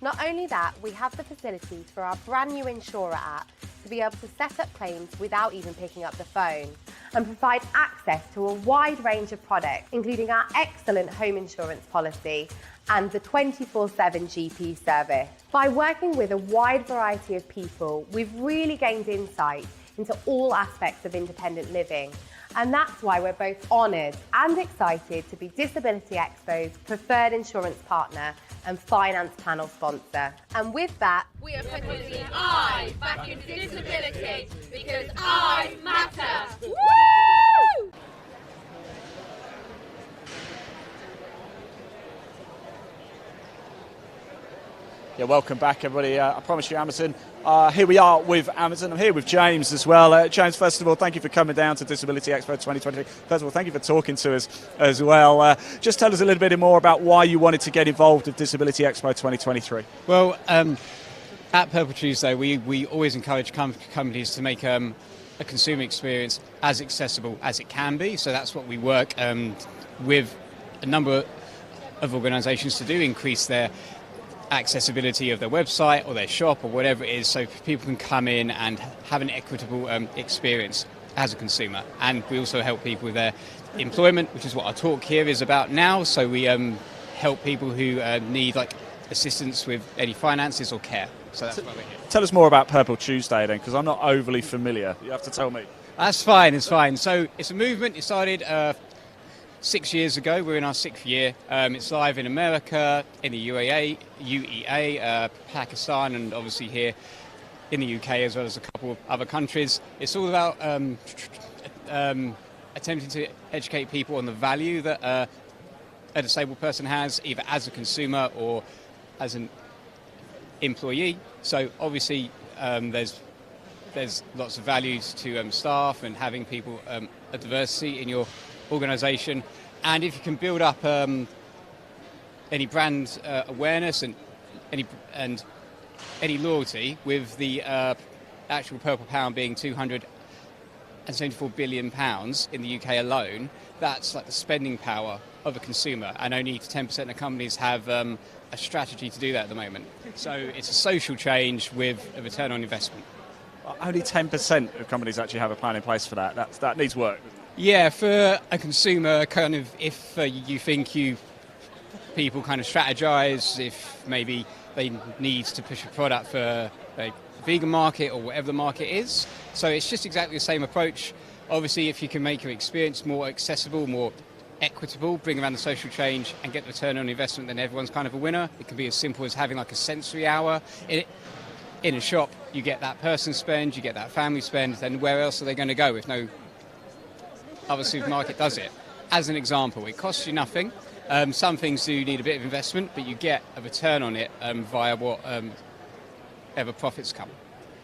Not only that, we have the facilities for our brand new insurer app to be able to set up claims without even picking up the phone, and provide access to a wide range of products, including our excellent home insurance policy and the 24/7 GP service. By working with a wide variety of people, we've really gained insight into all aspects of independent living. And that's why we're both honoured and excited to be Disability Expo's preferred insurance partner and finance panel sponsor. And with that, We are putting the I back in disability because I matter. Woo! Yeah, welcome back, everybody. I promise you, Amazon. Here we are with Amazon. I'm here with James as well. James, first of all, thank you for coming down to Disability Expo 2023. First of all, thank you for talking to us as well. Just tell us a little bit more about why you wanted to get involved with Disability Expo 2023. Well, at Purple Tuesday, we always encourage companies to make a consumer experience as accessible as it can be. So that's what we work with a number of organisations to do, increase their accessibility of their website or their shop or whatever it is, so people can come in and have an equitable experience as a consumer. And we also help people with their employment, which is what our talk here is about now. So we help people who need assistance with any finances or care. So that's why we're here. Tell us more about Purple Tuesday then, because I'm not overly familiar. You have to tell me. That's fine, it's fine. So it's a movement. It started 6 years ago. We're in our 6th year. It's live in America, in the UEA, Pakistan, and obviously here in the UK, as well as a couple of other countries. It's all about attempting to educate people on the value that a disabled person has, either as a consumer or as an employee. So obviously there's lots of values to staff and having people a diversity in your organisation, and if you can build up any brand awareness and any loyalty, with the actual purple pound being £274 billion in the UK alone, that's like the spending power of a consumer, and only 10% of companies have a strategy to do that at the moment. So it's a social change with a return on investment. Only 10% of companies actually have a plan in place for that. That needs work. Yeah, for a consumer, kind of, if you think people kind of strategize, if maybe they need to push a product for a vegan market or whatever the market is. So it's just exactly the same approach. Obviously, if you can make your experience more accessible, more equitable, bring around the social change and get the return on investment, then everyone's kind of a winner. It can be as simple as having like a sensory hour. In a shop, you get that person spend, you get that family spend, then where else are they going to go if no other supermarket does it? As an example, it costs you nothing. Some things do need a bit of investment, but you get a return on it via whatever profits come.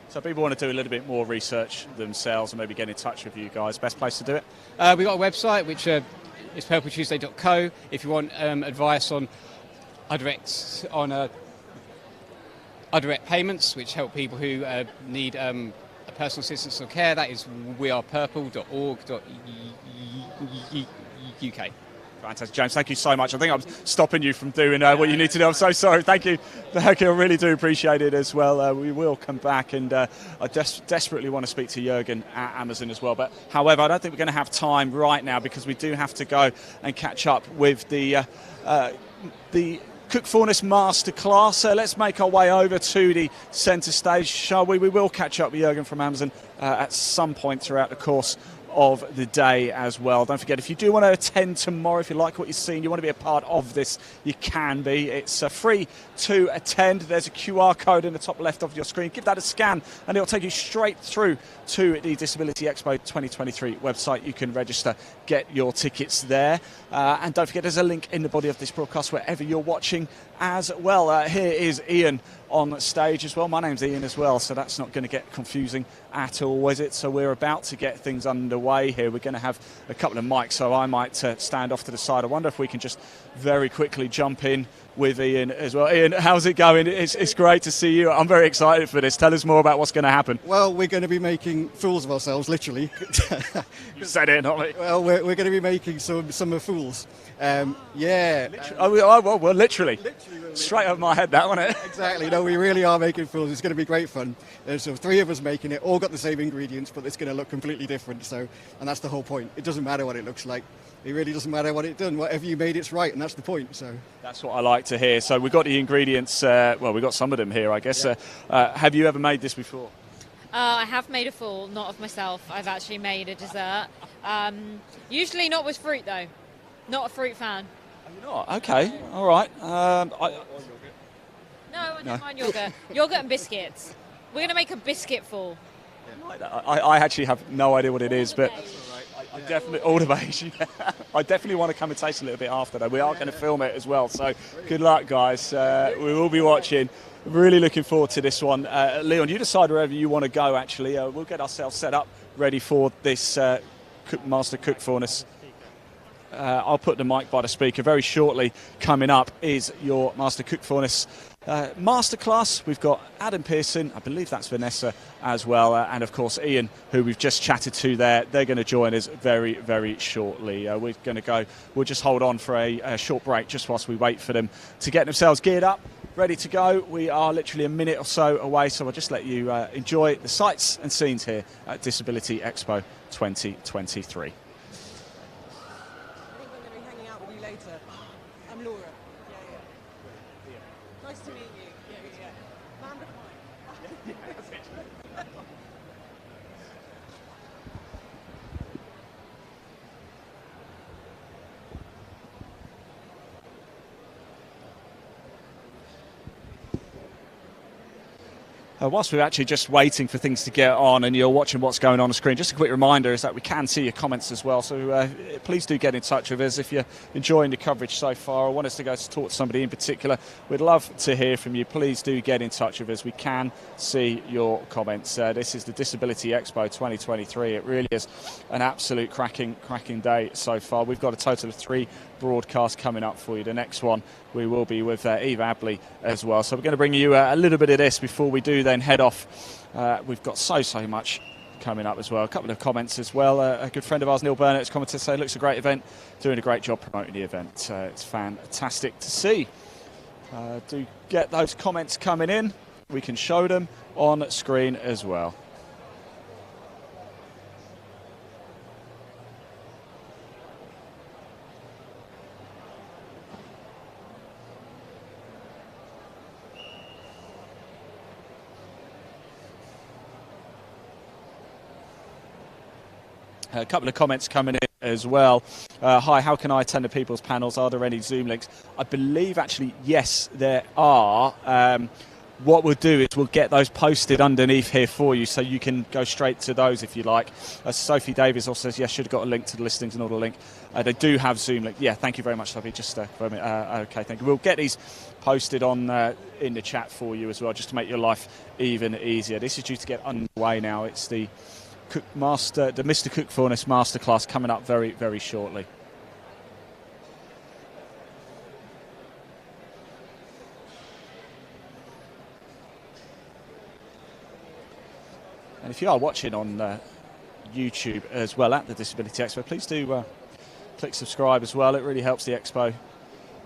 So if people want to do a little bit more research themselves and maybe get in touch with you guys, best place to do it? We've got a website which is purpletuesday.co. If you want advice on direct payments, which help people who need personal assistance or care, that is wearepurple.org.uk. Fantastic, James. Thank you so much. I think I'm stopping you from doing what you need to do. I'm so sorry. Thank you. I really do appreciate it as well. We will come back, and I desperately want to speak to Jürgen at Amazon as well. But however, I don't think we're going to have time right now, because we do have to go and catch up with the Cookfulness Masterclass. Let's make our way over to the centre stage, shall we? We will catch up with Jürgen from Amazon at some point throughout the course of the day as well. Don't forget, if you do want to attend tomorrow, if you like what you've seen, you want to be a part of this, you can be. It's free to attend. There's a QR code in the top left of your screen. Give that a scan and it'll take you straight through to the Disability Expo 2023 website. You can register, get your tickets there. And don't forget, there's a link in the body of this broadcast wherever you're watching as well. Here is Ian on stage as well. My name's Ian as well, so that's not going to get confusing at all, is it? So we're about to get things underway here. We're going to have a couple of mics, so I might stand off to the side. I wonder if we can just very quickly jump in with Ian as well. Ian, how's it going? It's great to see you. I'm very excited for this. Tell us more about what's going to happen. Well, we're going to be making fools of ourselves, literally. You said it, not me. Well, we're going to be making some summer fools. Yeah. Literally. Straight over my head, that, wasn't it? Exactly. No, we really are making fools. It's going to be great fun. So 3 of us making it, all got the same ingredients, but it's going to look completely different. So, and that's the whole point. It doesn't matter what it looks like. It really doesn't matter what it's done. Whatever you made, it's right, and that's the point. So that's what I like to hear. So we've got the ingredients. We've got some of them here, I guess. Yeah. Have you ever made this before? I have made a fool, not of myself. I've actually made a dessert. Usually not with fruit, though. Not a fruit fan. You're not? Okay, all right. No, I don't mind yogurt. Yogurt and biscuits. We're going to make a biscuit fool. I actually have no idea what it is, but I definitely, all the beige. I definitely want to come and taste a little bit after, though. We are going to film it as well, so good luck, guys. We will be watching. Really looking forward to this one. Leon, you decide wherever you want to go, actually. We'll get ourselves set up, ready for this Master Cookfulness. I'll put the mic by the speaker. Very shortly coming up is your Master Cookfulness Masterclass. We've got Adam Pearson, I believe that's Vanessa as well, and of course Ian, who we've just chatted to there. They're going to join us very, very shortly. We're going to go, we'll just hold on for a short break just whilst we wait for them to get themselves geared up, ready to go. We are literally a minute or so away, so I'll just let you enjoy the sights and scenes here at Disability Expo 2023. I'm Laura. Nice to meet you. Whilst we're actually just waiting for things to get on and you're watching what's going on the screen, just a quick reminder is that we can see your comments as well, so please do get in touch with us if you're enjoying the coverage so far or want us to go to talk to somebody in particular. We'd love to hear from you. Please do get in touch with us. We can see your comments. This is the Disability Expo 2023. It really is an absolute cracking day so far. We've got a total of 3 broadcasts coming up for you. The next one we will be with Eve Abley as well. So we're going to bring you a little bit of this before we do then head off. We've got so much coming up as well. A couple of comments as well. A good friend of ours, Neil Burnett, has commented to say, looks a great event, doing a great job promoting the event. It's fantastic to see. Do get those comments coming in. We can show them on screen as well. A couple of comments coming in as well. Hi, how can I attend the people's panels? Are there any Zoom links? I believe actually, yes, there are. What we'll do is we'll get those posted underneath here for you so you can go straight to those if you like. Sophie Davies also says, yes, should have got a link to the listings and all the link. They do have Zoom link. Yeah, thank you very much, Sophie. Just for a minute. Okay, thank you. We'll get these posted on in the chat for you as well, just to make your life even easier. This is due to get underway now. It's the Mr Cookfulness Masterclass coming up very, very shortly. And if you are watching on YouTube as well at the Disability Expo, please do click subscribe as well. It really helps the Expo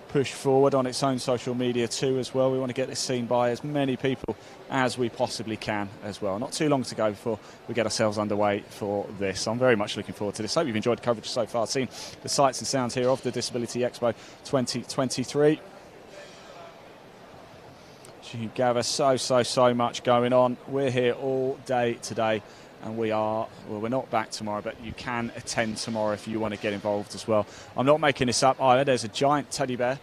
push forward on its own social media too as well. We want to get this seen by as many people as we possibly can as well. Not too long to go before we get ourselves underway for this. I'm very much looking forward to this. Hope you've enjoyed the coverage so far, seen the sights and sounds here of the Disability Expo 2023. As you can gather, so much going on. We're here all day today, and we're not back tomorrow, but you can attend tomorrow if you want to get involved as well. I'm not making this up either. There's a giant teddy bear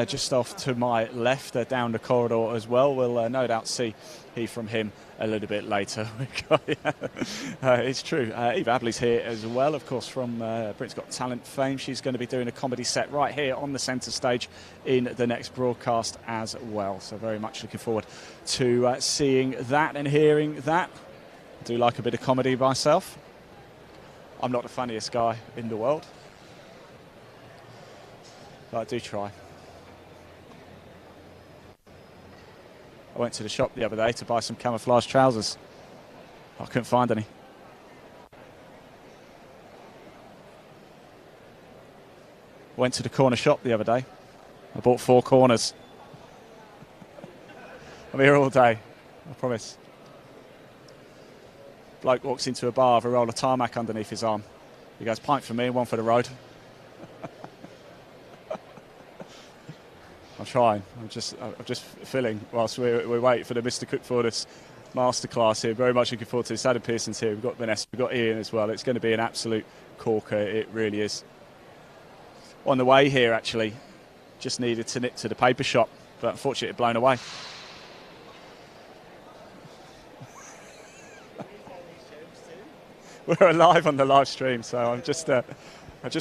just off to my left down the corridor as well. We'll no doubt see from him a little bit later. It's true. Eve Abley's here as well, of course, from Britain's Got Talent fame. She's going to be doing a comedy set right here on the centre stage in the next broadcast as well. So very much looking forward to seeing that and hearing that. I do like a bit of comedy myself. I'm not the funniest guy in the world, but I do try. I went to the shop the other day to buy some camouflage trousers. I couldn't find any. Went to the corner shop the other day. I bought 4 corners. I'm here all day, I promise. Bloke walks into a bar with a roll of tarmac underneath his arm. He goes, pint for me, 1 for the road. I'm trying. I'm just filling whilst we wait for the Mr Cookfulness Masterclass here. Very much looking forward to this. Adam Pearson's here. We've got Vanessa. We've got Ian as well. It's going to be an absolute corker. It really is. On the way here, actually, just needed to nip to the paper shop, but unfortunately it blown away. We're live on the live stream, so I'm just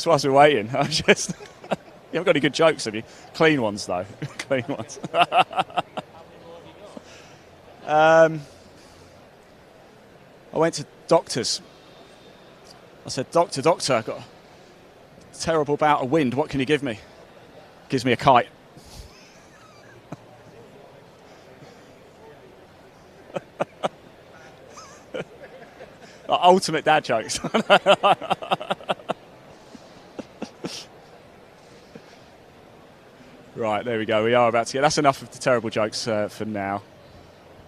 whilst we're waiting, you haven't got any good jokes, have you? Clean ones, though. Clean ones. I went to doctors. I said, doctor, I've got a terrible bout of wind. What can you give me? Gives me a kite. Ultimate dad jokes. Right, there we go. We are about to get. That's enough of the terrible jokes for now.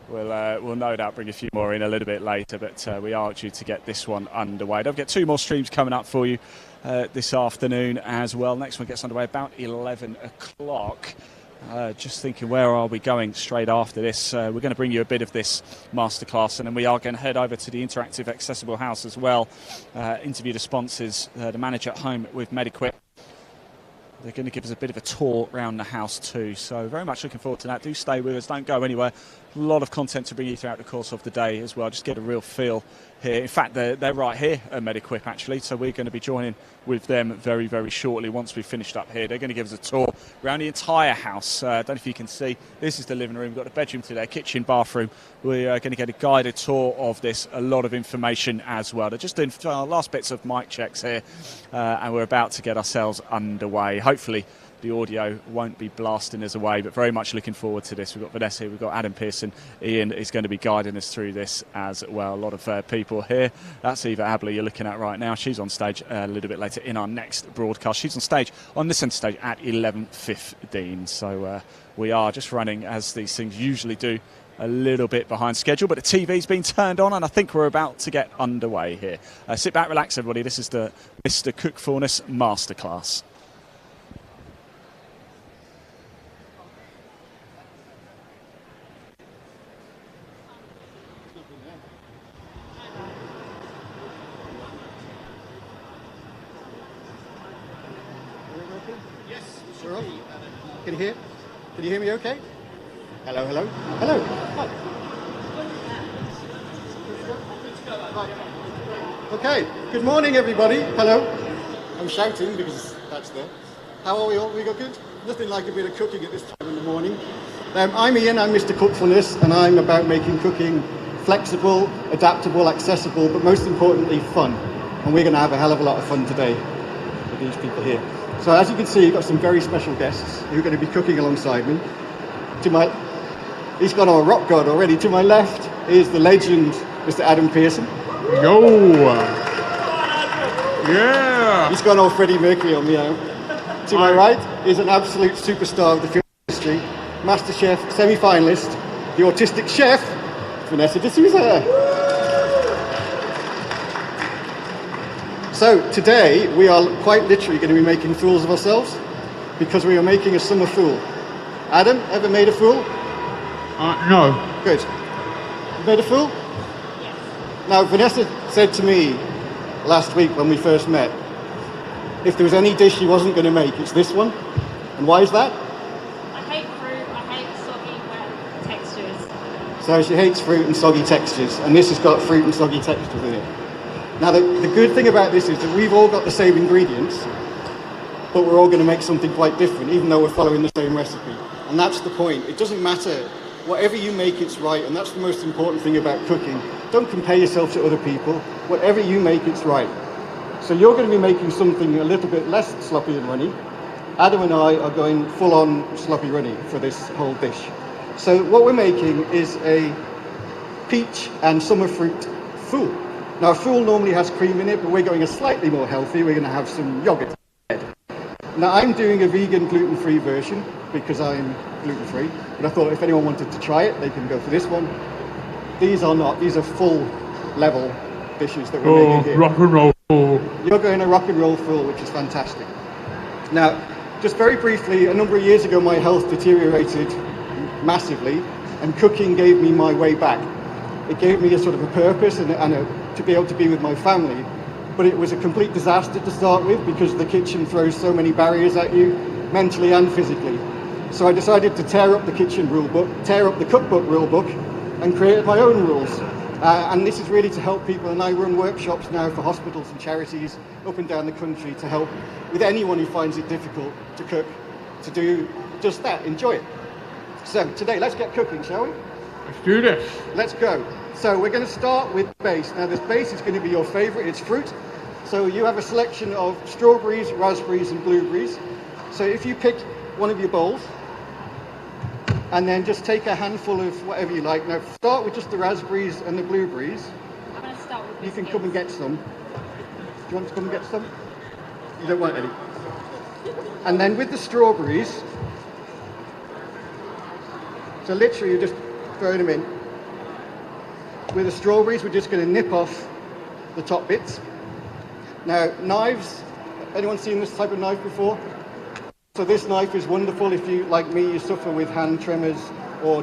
We'll no doubt bring a few more in a little bit later, but we are due to get this one underway. Don't forget 2 more streams coming up for you this afternoon as well. Next one gets underway about 11 o'clock. Just thinking, where are we going straight after this? We're going to bring you a bit of this masterclass, and then we are going to head over to the interactive accessible house as well. Interview the sponsors, the manager at home with MediQuip. They're going to give us a bit of a tour around the house too, so very much looking forward to that. Do stay with us, don't go anywhere. A lot of content to bring you throughout the course of the day as well. Just get a real feel here. In fact, they're right here at MediQuip actually, so we're going to be joining with them very, very shortly once we've finished up here. They're going to give us a tour around the entire house. I don't know if you can see, this is the living room. We've got the bedroom to there, kitchen, bathroom. We're going to get a guided tour of this, a lot of information as well. They're just doing our last bits of mic checks here, and we're about to get ourselves underway. Hopefully the audio won't be blasting us away, but very much looking forward to this. We've got Vanessa here, we've got Adam Pearson. Ian is going to be guiding us through this as well. A lot of people here. That's Eva Abley you're looking at right now. She's on stage a little bit later in our next broadcast. She's on stage, on this centre stage at 11:15. So we are just running, as these things usually do, a little bit behind schedule, but the TV's been turned on and I think we're about to get underway here. Sit back, relax everybody. This is the Mr Cookfulness Masterclass. Can you hear? Can you hear me okay? Hello, hello, hello. Hi. Okay, good morning everybody. Hello. I'm shouting because that's there. How are we all? We got good? Nothing like a bit of cooking at this time in the morning. I'm Ian, I'm Mr Cookfulness, and I'm about making cooking flexible, adaptable, accessible, but most importantly fun. And we're going to have a hell of a lot of fun today with these people here. So as you can see, you've got some very special guests who are going to be cooking alongside me. He's got our rock god already. To my left is the legend, Mr. Adam Pearson. Yo! Yeah! He's gone all Freddie Mercury on me now. To my right is an absolute superstar of the film industry, Masterchef semi-finalist, the autistic chef, Vanessa D'Souza. So today we are quite literally going to be making fools of ourselves because we are making a summer fool. Adam, ever made a fool? No. Good. You made a fool? Yes. Now Vanessa said to me last week when we first met, if there was any dish she wasn't going to make, it's this one. And why is that? I hate fruit, I hate soggy, wet textures. So she hates fruit and soggy textures, and this has got fruit and soggy textures in it. Now the good thing about this is that we've all got the same ingredients, but we're all going to make something quite different, even though we're following the same recipe. And that's the point. It doesn't matter. Whatever you make, it's right, and that's the most important thing about cooking. Don't compare yourself to other people. Whatever you make, it's right. So you're going to be making something a little bit less sloppy and runny. Adam and I are going full-on sloppy runny for this whole dish. So what we're making is a peach and summer fruit fool. Now, a fool normally has cream in it, but we're going a slightly more healthy. We're going to have some yogurt instead. Now, I'm doing a vegan gluten-free version because I'm gluten-free, but I thought if anyone wanted to try it, they can go for this one. These are not. These are full-level dishes that we're making here. Rock and roll fool. You're going a rock and roll fool, which is fantastic. Now, just very briefly, a number of years ago, my health deteriorated massively, and cooking gave me my way back. It gave me a sort of a purpose and to be able to be with my family, but it was a complete disaster to start with because the kitchen throws so many barriers at you, mentally and physically. So I decided to tear up the kitchen rule book, tear up the cookbook rule book, and create my own rules. And this is really to help people, and I run workshops now for hospitals and charities up and down the country to help with anyone who finds it difficult to cook, to do just that, enjoy it. So today, let's get cooking, shall we? Let's do this. Let's go. So we're going to start with base. Now this base is going to be your favorite, it's fruit. So you have a selection of strawberries, raspberries and blueberries. So if you pick one of your bowls, and then just take a handful of whatever you like. Now start with just the raspberries and the blueberries. I'm going to start with You can come and get some. Do you want to come and get some? You don't want any. And then with the strawberries, so literally you're just throwing them in. With the strawberries, we're just going to nip off the top bits. Now, knives, anyone seen this type of knife before? So this knife is wonderful if you, like me, you suffer with hand tremors or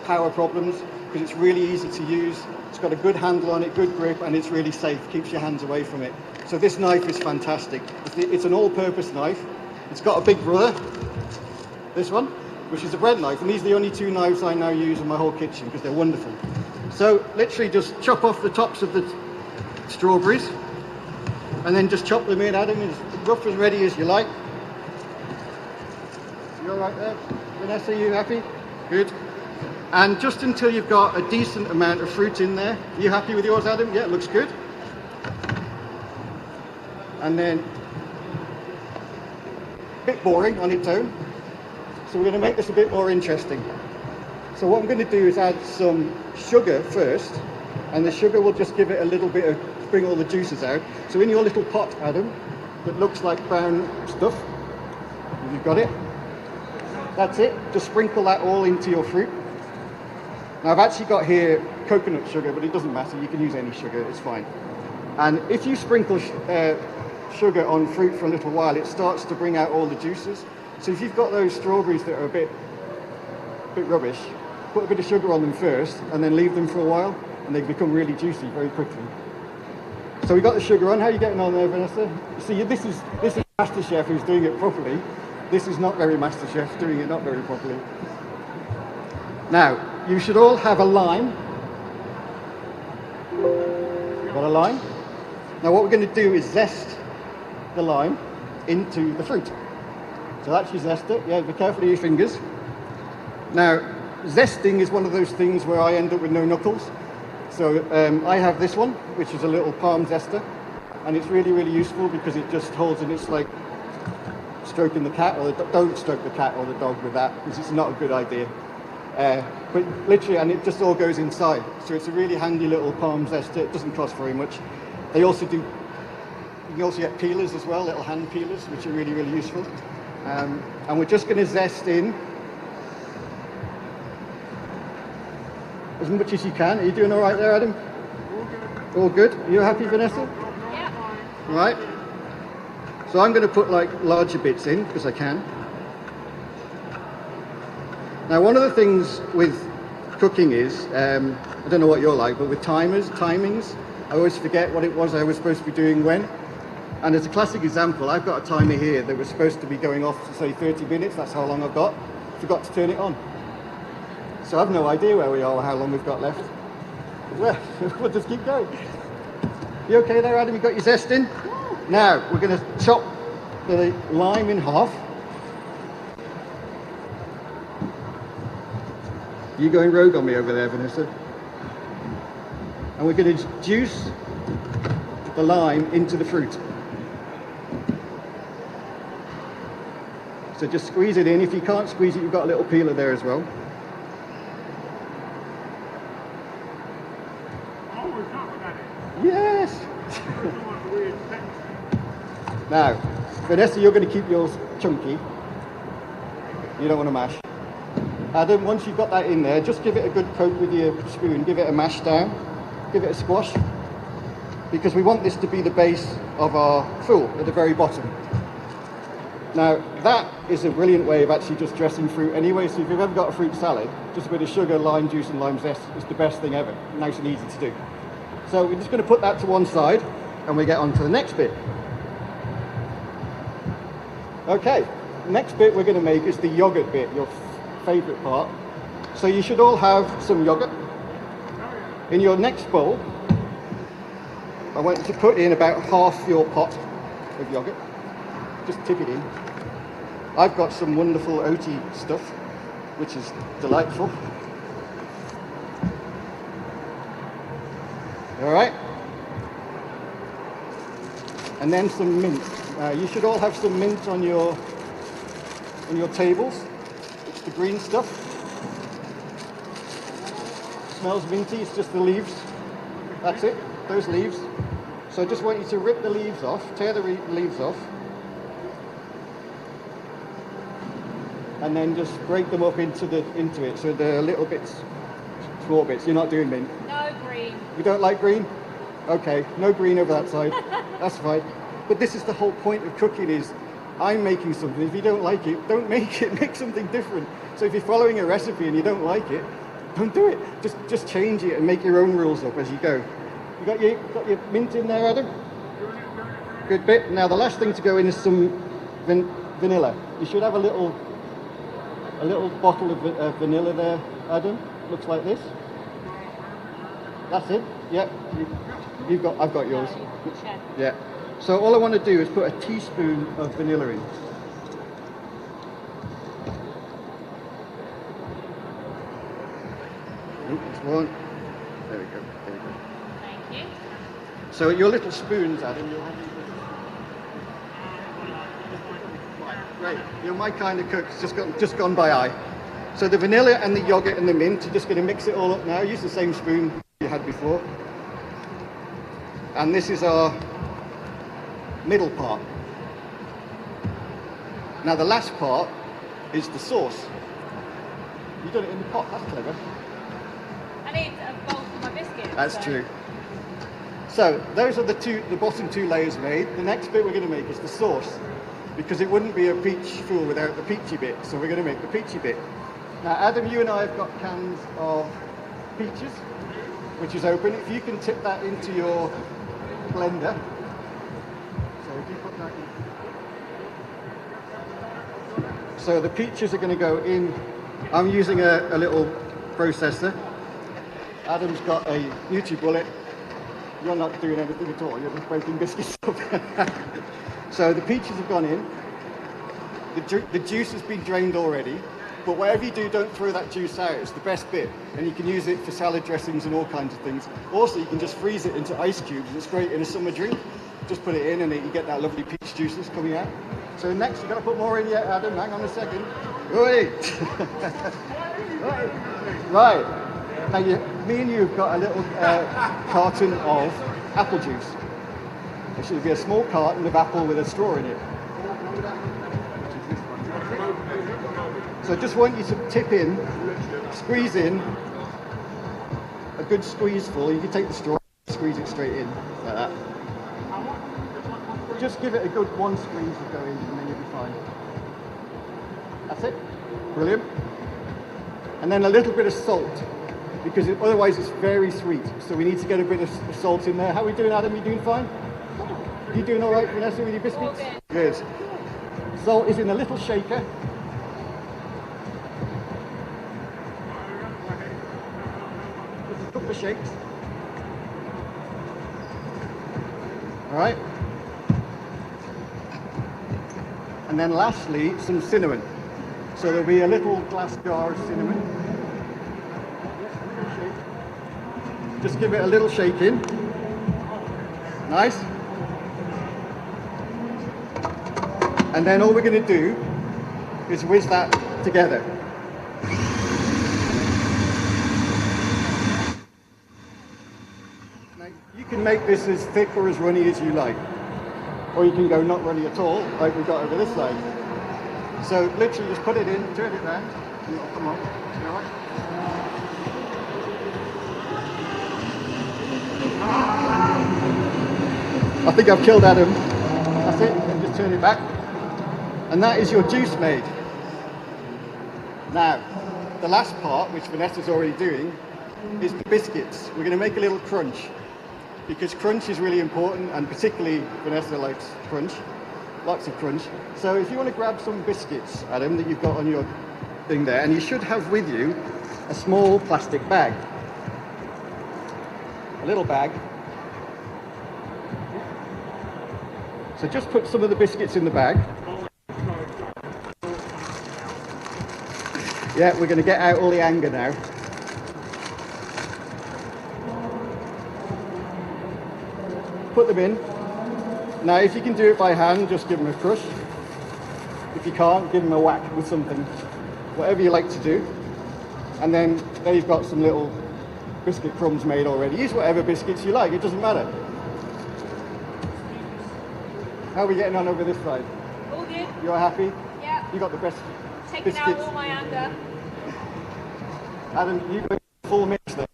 power problems, because it's really easy to use. It's got a good handle on it, good grip, and it's really safe, keeps your hands away from it. So this knife is fantastic. It's an all-purpose knife. It's got a big brother, this one, which is a bread knife, and these are the only two knives I now use in my whole kitchen because they're wonderful. So literally just chop off the tops of the strawberries and then just chop them in, Adam, as rough and ready as you like. You all right there? Vanessa, you happy? Good. And just until you've got a decent amount of fruit in there. You happy with yours, Adam? Yeah, it looks good. And then a bit boring on its own. So we're going to make this a bit more interesting. So what I'm going to do is add some sugar first, and the sugar will just give it a little bit of, bring all the juices out. So in your little pot, Adam, that looks like brown stuff, have you got it? That's it. Just sprinkle that all into your fruit. Now I've actually got here coconut sugar, but it doesn't matter. You can use any sugar, it's fine. And if you sprinkle sugar on fruit for a little while, it starts to bring out all the juices. So if you've got those strawberries that are a bit rubbish, put a bit of sugar on them first and then leave them for a while and they become really juicy very quickly. So we got the sugar on. How are you getting on there, Vanessa? See, this is Masterchef who's doing it properly. This is not very Masterchef, doing it not very properly. Now, you should all have a lime. Got a lime? Now what we're going to do is zest the lime into the fruit. So actually zest it. Yeah, be careful of your fingers. Now, zesting is one of those things where I end up with no knuckles. So I have this one, which is a little palm zester, and it's really, really useful because it just holds, and it's like stroking the cat, or don't stroke the cat or the dog with that, because it's not a good idea. But literally, and it just all goes inside. So it's a really handy little palm zester. It doesn't cost very much. They also do, you can also get peelers as well, little hand peelers, which are really, really useful. And we're just going to zest in as much as you can. Are you doing all right there, Adam? All good. Are you happy, Vanessa? Yeah. Right. So I'm going to put like larger bits in because I can. Now, one of the things with cooking is, I don't know what you're like, but with timings, I always forget what it was I was supposed to be doing when. And as a classic example, I've got a timer here that was supposed to be going off to say 30 minutes, that's how long I've got. Forgot to turn it on. So I've no idea where we are or how long we've got left. Well, we'll just keep going. You okay there, Adam? You got your zest in? Now, we're going to chop the lime in half. You going rogue on me over there, Vanessa? And we're going to juice the lime into the fruit. So just squeeze it in. If you can't squeeze it, you've got a little peeler there as well. Now, Vanessa, you're going to keep yours chunky. You don't want to mash. Adam, once you've got that in there, just give it a good poke with your spoon. Give it a mash down. Give it a squash. Because we want this to be the base of our fool at the very bottom. Now, that is a brilliant way of actually just dressing fruit anyway. So if you've ever got a fruit salad, just a bit of sugar, lime juice and lime zest is the best thing ever. Nice and easy to do. So we're just going to put that to one side and we get on to the next bit. Okay, next bit we're going to make is the yogurt bit, your favourite part. So you should all have some yogurt. In your next bowl, I want you to put in about half your pot of yogurt. Just tip it in. I've got some wonderful oaty stuff, which is delightful. All right. And then some mint. You should all have some mint on your tables. It's the green stuff. Smells minty. It's just the leaves. That's it. Those leaves. So I just want you to rip the leaves off, tear the leaves off, and then just break them up into it. So they're little bits, small bits. You're not doing mint. No green. You don't like green? Okay, no green over that side. That's fine. But this is the whole point of cooking is I'm making something. If you don't like it, don't make it. Make something different. So if you're following a recipe and you don't like it, don't do it. Just change it and make your own rules up as you go. You got your mint in there, Adam? Good bit. Now the last thing to go in is some vanilla. You should have a little bottle of vanilla there, Adam. Looks like this. That's it. Yeah. I've got yours. Yeah. So all I want to do is put a teaspoon of vanilla in. That's one. There we go. Thank you. So your little spoons, Adam, you'll have great. You're my kind of cook. It's just gone by eye. So the vanilla and the yogurt and the mint, you're just going to mix it all up now. Use the same spoon you had before. And this is our middle part. Now the last part is the sauce. You've done it in the pot. That's clever. I need a bowl for my biscuits. That's true. So those are the bottom two layers made. The next bit we're going to make is the sauce, because it wouldn't be a peach fool without the peachy bit. So we're going to make the peachy bit. Now Adam, you and I have got cans of peaches, which is open. If you can tip that into your blender. So if you put that in. So the peaches are going to go in. I'm using a little processor. Adam's got a NutriBullet. You're not doing anything at all. You're just breaking biscuits up. So the peaches have gone in. The juice has been drained already. But whatever you do, don't throw that juice out. It's the best bit. And you can use it for salad dressings and all kinds of things. Also, you can just freeze it into ice cubes. It's great in a summer drink. Just put it in and you get that lovely peach juices coming out. So next, you've got to put more in yet, Adam. Hang on a second. Oi. Right. Now, me and you have got a little carton of apple juice. There should be a small carton of apple with a straw in it. So I just want you to tip in, squeeze in, a good squeeze full. You can take the straw, squeeze it straight in, like that. Just give it a good one squeeze to go in and then you'll be fine. That's it. Brilliant. And then a little bit of salt, because otherwise it's very sweet. So we need to get a bit of salt in there. How are we doing, Adam? You doing fine? You doing all right, Vanessa, with your biscuits? Good. Salt is in a little shaker. Just a couple of shakes. All right. And then lastly, some cinnamon. So there'll be a little glass jar of cinnamon. Just give it a little shake in. Nice. And then all we're going to do is whiz that together. Now, you can make this as thick or as runny as you like. Or you can go not runny at all, like we've got over this side. So literally just put it in, turn it round, and it'll come up. You all right? I think I've killed Adam. That's it, and just turn it back. And that is your juice made. Now, the last part, which Vanessa's already doing, is the biscuits. We're going to make a little crunch, because crunch is really important, and particularly Vanessa likes crunch, lots of crunch. So if you want to grab some biscuits, Adam, that you've got on your thing there, and you should have with you a small plastic bag, a little bag. So just put some of the biscuits in the bag. Yeah, we're going to get out all the anger now. Put them in. Now, if you can do it by hand, just give them a crush. If you can't, give them a whack with something. Whatever you like to do. And then there you've got some little biscuit crumbs made already. Use whatever biscuits you like, it doesn't matter. How are we getting on over this side? All good. You're happy? Yeah. You got the best Taking biscuits. out all my anger. Adam, you got a full mix there.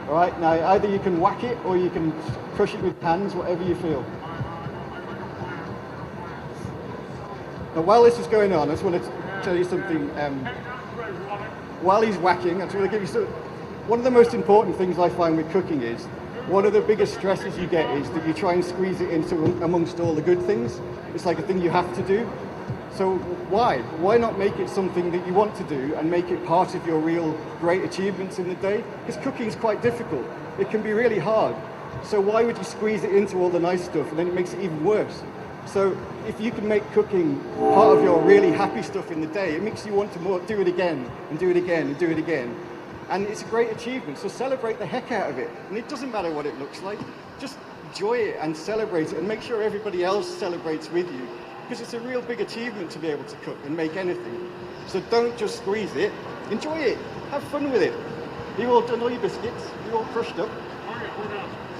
All right, now either you can whack it or you can crush it with hands, whatever you feel. Now, while this is going on, I just want to tell you something. While he's whacking, I just want to give you one of the most important things I find with cooking is, one of the biggest stresses you get is that you try and squeeze it into amongst all the good things. It's like a thing you have to do. So why? Why not make it something that you want to do and make it part of your real great achievements in the day? Because cooking is quite difficult. It can be really hard. So why would you squeeze it into all the nice stuff, and then it makes it even worse? So if you can make cooking part of your really happy stuff in the day, it makes you want to do it again and do it again and do it again. And it's a great achievement, so celebrate the heck out of it. And it doesn't matter what it looks like, just enjoy it and celebrate it and make sure everybody else celebrates with you. Because it's a real big achievement to be able to cook and make anything. So don't just squeeze it, enjoy it, have fun with it. You all done all your biscuits? You all crushed up?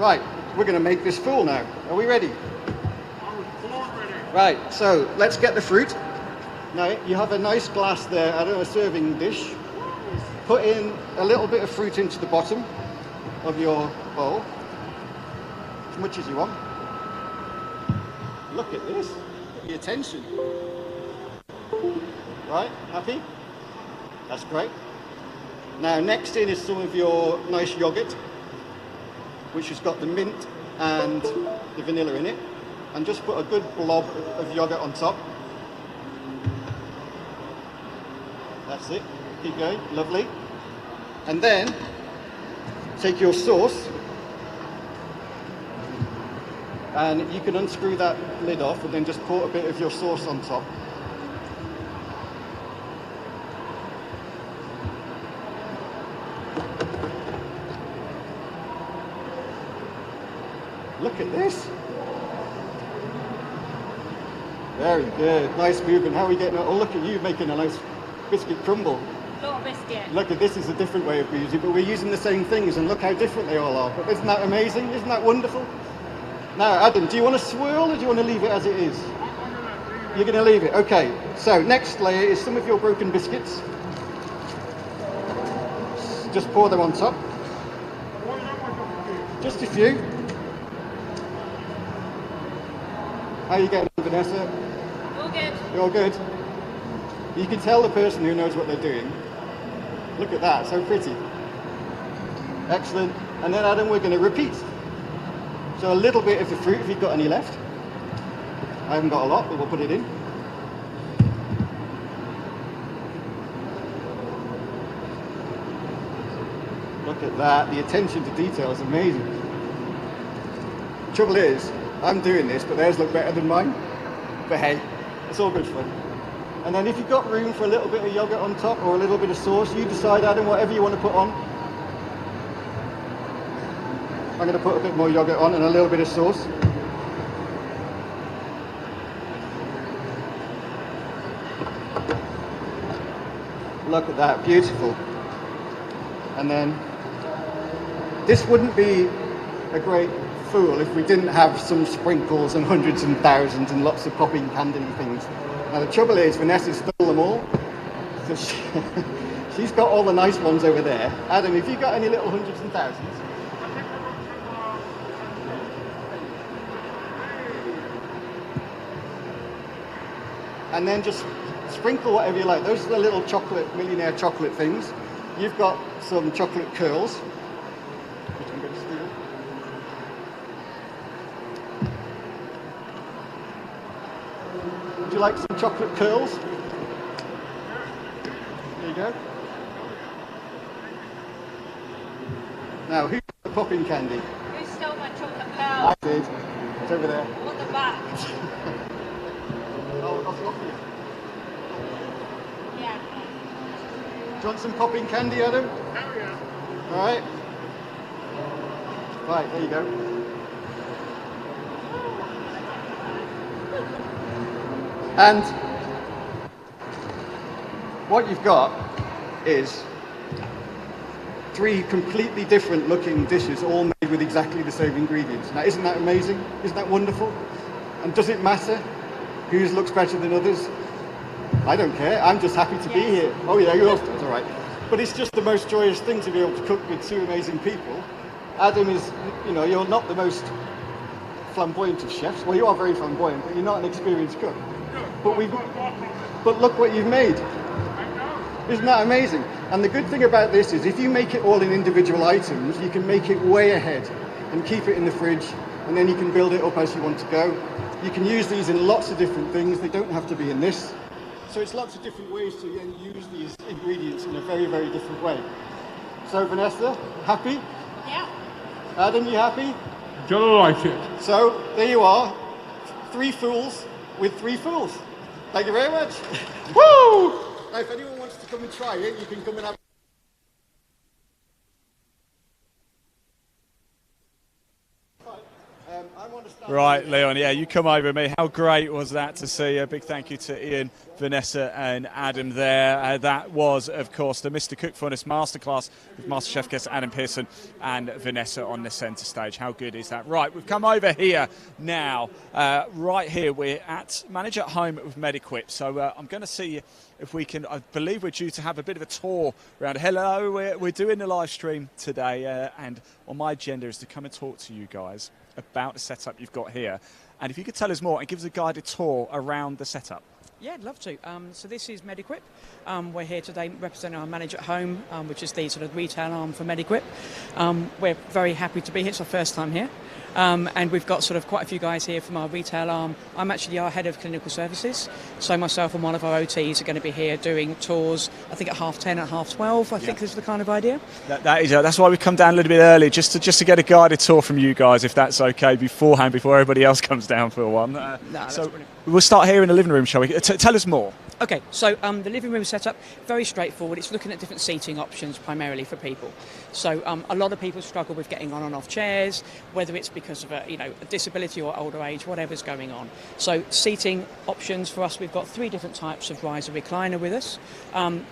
Right, we're gonna make this full now. Are we ready? Right, so let's get the fruit. Now you have a nice glass there, I don't know, a serving dish. Put in a little bit of fruit into the bottom of your bowl, as much as you want. Look at this, look at the attention. Right, happy? That's great. Now next in is some of your nice yogurt, which has got the mint and the vanilla in it. And just put a good blob of yogurt on top. That's it. Keep going, lovely. And then take your sauce, and you can unscrew that lid off and then just pour a bit of your sauce on top. Look at this. Very good, nice movement. How are we getting on? Oh, look at you making a nice biscuit crumble. Little biscuit. Look at this, is a different way of using it, but we're using the same things, and look how different they all are. But isn't that amazing? Isn't that wonderful? Now, Adam, do you want to swirl or do you want to leave it as it is? You're going to leave it, okay. So, next layer is some of your broken biscuits. Just pour them on top. Just a few. How are you getting on, Vanessa? All good. You're all good? You can tell the person who knows what they're doing. Look at that, so pretty. Excellent. And then, Adam, we're going to repeat. So a little bit of the fruit, if you've got any left. I haven't got a lot, but we'll put it in. Look at that, the attention to detail is amazing. The trouble is, I'm doing this, but theirs look better than mine. But hey, it's all good fun. And then if you've got room for a little bit of yogurt on top or a little bit of sauce, you decide, Adam, whatever you want to put on. I'm going to put a bit more yogurt on and a little bit of sauce. Look at that, beautiful. And then this wouldn't be a great fool if we didn't have some sprinkles and hundreds and thousands and lots of popping candy things. Now the trouble is Vanessa stole them all. So she's got all the nice ones over there. Adam, have you got any little hundreds and thousands? And then just sprinkle whatever you like. Those are the little chocolate, millionaire chocolate things. You've got some chocolate curls, which I'm going to steal. Would you like some chocolate curls? There you go. Now, who's the popping candy? Who stole my chocolate pearl? I did. It's over there. I want them back. I'll offer you. Yeah. Do you want some popping candy, Adam? Oh, yeah. All right. Right, there you go. And what you've got is 3 completely different looking dishes, all made with exactly the same ingredients. Now, isn't that amazing? Isn't that wonderful? And does it matter whose looks better than others? I don't care. I'm just happy to be here. Oh yeah, it's all right. But it's just the most joyous thing to be able to cook with 2 amazing people. Adam is, you know, you're not the most flamboyant of chefs. Well, you are very flamboyant, but you're not an experienced cook. But look what you've made. Isn't that amazing? And the good thing about this is if you make it all in individual items, you can make it way ahead and keep it in the fridge, and then you can build it up as you want to go. You can use these in lots of different things. They don't have to be in this. So it's lots of different ways to then use these ingredients in a very, very different way. So Vanessa, happy? Yeah. Adam, you happy? Delighted. So there you are, 3 fools with 3 fools. Thank you very much. Woo! Now, if anyone wants to come and try it, you can come and have. Right, Leon, yeah, you come over me. How great was that to see? A big thank you to Ian, Vanessa and Adam there. That was, of course, the Mr Cookfulness Masterclass with Masterchef guest Adam Pearson and Vanessa on the centre stage. How good is that? Right, we've come over here now. Right here, we're at Manage at Home with MediQuip. So I'm going to see if we can, I believe we're due to have a bit of a tour around. Hello, we're doing the live stream today, and on my agenda is to come and talk to you guys about the setup you've got here. And if you could tell us more and give us a guided tour around the setup. Yeah, I'd love to. So this is MediQuip. We're here today representing our Manage at Home, which is the sort of retail arm for MediQuip. We're very happy to be here. It's our first time here. And we've got sort of quite a few guys here from our retail arm. I'm actually our head of clinical services. So myself and one of our OTs are going to be here doing tours, I think at 10:30 and 12:30, I think is the kind of idea. That's why we've come down a little bit early, just to get a guided tour from you guys, if that's okay, beforehand, before everybody else comes down for one. So we'll start here in the living room, shall we? Tell us more. Okay, so the living room setup, very straightforward. It's looking at different seating options primarily for people. So a lot of people struggle with getting on and off chairs, whether it's because of a disability or older age, whatever's going on. So seating options for us, we've got 3 different types of riser recliner with us, and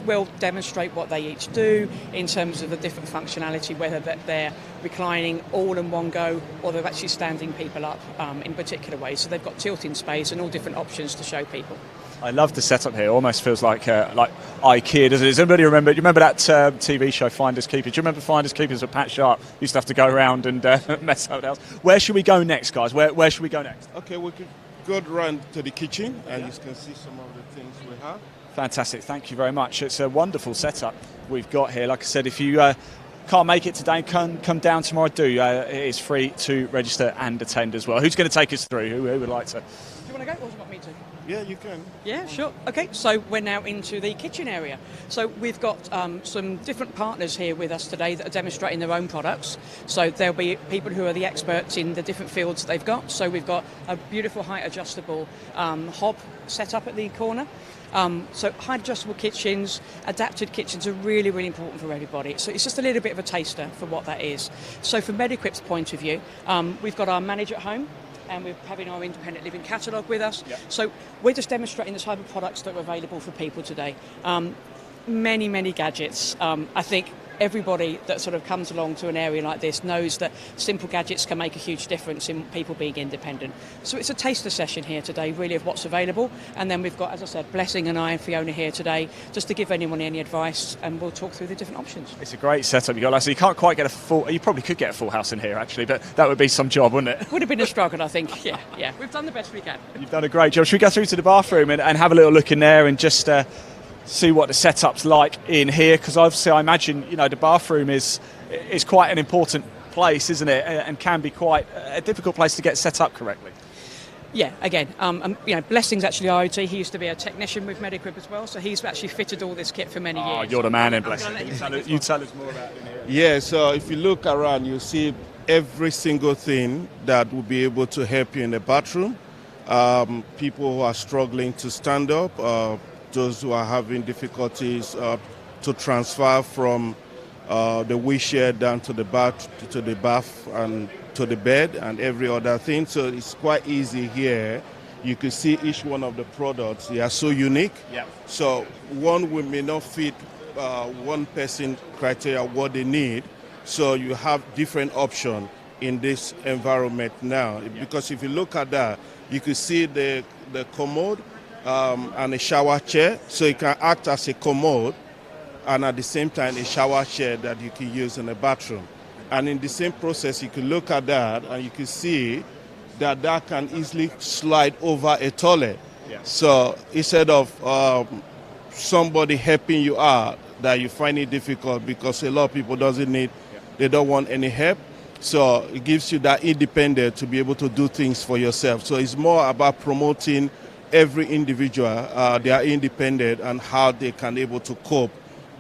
we'll demonstrate what they each do in terms of the different functionality, whether they're reclining all in one go or they're actually standing people up in particular ways. So they've got tilting space and all different options to show people. I love the setup here. Almost feels like IKEA, doesn't it? Does anybody remember? Do you remember that TV show Finders Keepers? Do you remember Finders Keepers with Pat Sharp? Used to have to go around and mess up the house. Where should we go next, guys? Where should we go next? Okay, we could go around to the kitchen and you can see some of the things we have. Fantastic. Thank you very much. It's a wonderful setup we've got here. Like I said, if you can't make it today, come down tomorrow. It is free to register and attend as well. Who's going to take us through? Who would like to? Do you want to go or do you want me to? Yeah, you can. Yeah, sure. Okay, so we're now into the kitchen area. So we've got some different partners here with us today that are demonstrating their own products. So there'll be people who are the experts in the different fields they've got. So we've got a beautiful height adjustable hob set up at the corner. So height adjustable kitchens, adapted kitchens are really, really important for everybody. So it's just a little bit of a taster for what that is. So from MediQuip's point of view, we've got our Manage at Home, and we're having our independent living catalogue with us. Yep. So we're just demonstrating the type of products that are available for people today. Many, many gadgets. I think everybody that sort of comes along to an area like this knows that simple gadgets can make a huge difference in people being independent. So it's a taster session here today, really, of what's available. And then we've got, as I said, Blessing and I and Fiona here today, just to give anyone any advice, and we'll talk through the different options. It's a great setup you got. Like, so you can't quite get a full. You probably could get a full house in here, actually, but that would be some job, wouldn't it? Would have been a struggle, I think. Yeah. We've done the best we can. You've done a great job. Should we go through to the bathroom and have a little look in there and just see what the setup's like in here? Because obviously I imagine, the bathroom is quite an important place, isn't it? And can be quite a difficult place to get set up correctly. Yeah, again, Blessing's actually IoT. He used to be a technician with Mediquip as well, so he's actually fitted all this kit for many years. Oh, you're the man in Blessing. You tell us more about it in here. Yeah, so if you look around, you see every single thing that will be able to help you in the bathroom. People who are struggling to stand up, those who are having difficulties to transfer from the wheelchair down to the bath and to the bed and every other thing. So it's quite easy here. You can see each one of the products. They are so unique. Yeah. So one may not fit one person criteria what they need. So you have different options in this environment now. Yeah. Because if you look at that, you can see the commode and a shower chair. So it can act as a commode and at the same time a shower chair that you can use in the bathroom. And in the same process, you can look at that and you can see that can easily slide over a toilet. Yeah. So instead of somebody helping you out, that you find it difficult because a lot of people they don't want any help. So it gives you that independence to be able to do things for yourself. So it's more about promoting every individual, they are independent and how they can able to cope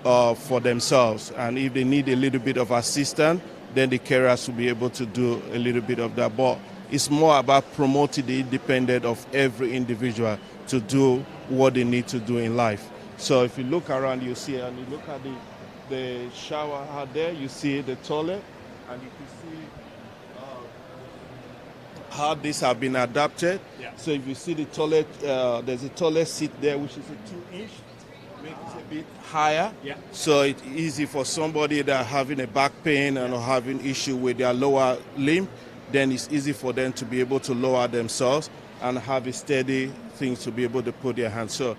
for themselves. And if they need a little bit of assistance, then the carers will be able to do a little bit of that. But it's more about promoting the independence of every individual to do what they need to do in life. So if you look around, you see, and you look at the shower out there, you see the toilet, and you can see how these have been adapted. Yeah. So if you see the toilet, there's a toilet seat there, which is a 2-inch, makes it a bit higher. Yeah. So it's easy for somebody that having a back pain and or having issue with their lower limb, then it's easy for them to be able to lower themselves and have a steady thing to be able to put their hands. So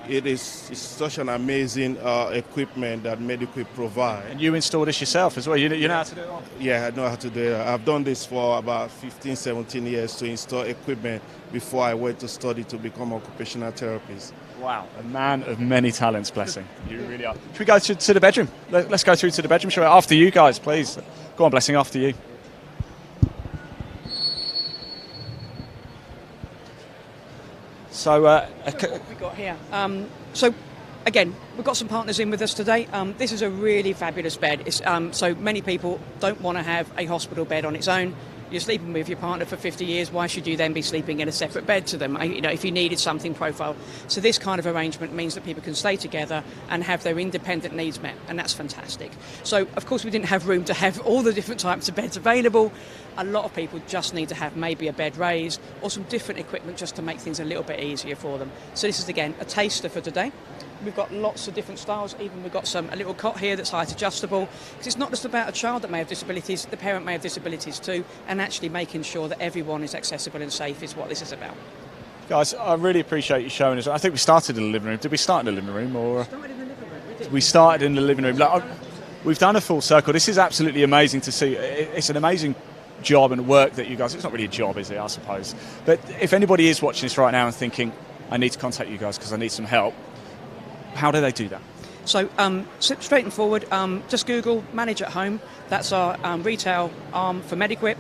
it's such an amazing equipment that Mediquip provide. And you install this yourself as well? You know how to do it? Yeah, I know how to do it. I've done this for about 15, 17 years to install equipment before I went to study to become an occupational therapist. Wow, a man of many talents, Blessing. You really are. Should we go to the bedroom? Let's go through to the bedroom, shall we? After you guys, please. Go on, Blessing, after you. So, what we got here. So, again, we've got some partners in with us today. This is a really fabulous bed. It's, so many people don't want to have a hospital bed on its own. You're sleeping with your partner for 50 years. Why should you then be sleeping in a separate bed to them? If you needed something profile. So this kind of arrangement means that people can stay together and have their independent needs met, and that's fantastic. So, of course, we didn't have room to have all the different types of beds available. A lot of people just need to have maybe a bed raised or some different equipment just to make things a little bit easier for them. So this is, again, a taster for today. We've got lots of different styles. Even we've got a little cot here that's height adjustable. Because it's not just about a child that may have disabilities, the parent may have disabilities too, and actually making sure that everyone is accessible and safe is what this is about. Guys, I really appreciate you showing us. I think we started in the living room. Did we start in the living room? Or Started in the living room. We started in the living room. We've done a full circle. This is absolutely amazing to see. It's an amazing job and work that you guys, it's not really a job, is it, I suppose? But if anybody is watching this right now and thinking, I need to contact you guys because I need some help, how do they do that? So straight and forward, just Google Manage at Home. That's our retail arm for Mediquip.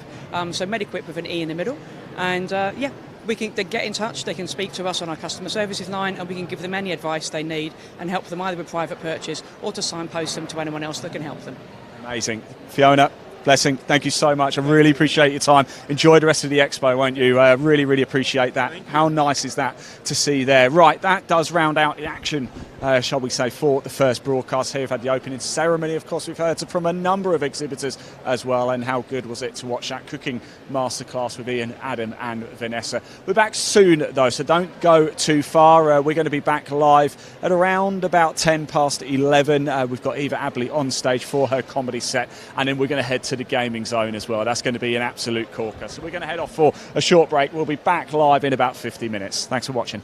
So Mediquip with an E in the middle. And they get in touch. They can speak to us on our customer services line, and we can give them any advice they need and help them either with private purchase or to signpost them to anyone else that can help them. Amazing. Fiona, Blessing, thank you so much. I really appreciate your time. Enjoy the rest of the expo, won't you? Really, really appreciate that. How nice is that to see there? Right, that does round out the action, shall we say, for the first broadcast here. We've had the opening ceremony. Of course, we've heard from a number of exhibitors as well. And how good was it to watch that cooking masterclass with Ian, Adam and Vanessa. We're back soon, though, so don't go too far. We're going to be back live at around about 10 past 11. We've got Eva Abley on stage for her comedy set. And then we're going to head to the gaming zone as well. That's going to be an absolute corker. So we're going to head off for a short break. We'll be back live in about 50 minutes. Thanks for watching.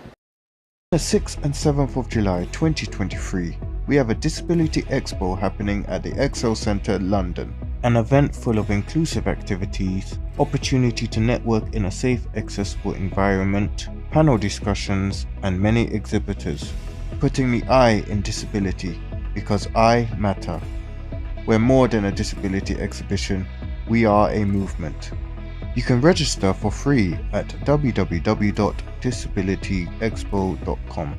On the 6th and 7th of July 2023, we have a Disability Expo happening at the Excel Centre, London. An event full of inclusive activities, opportunity to network in a safe, accessible environment, panel discussions, and many exhibitors. Putting the I in disability, because I matter. We're more than a disability exhibition, we are a movement. You can register for free at www.disabilityexpo.com.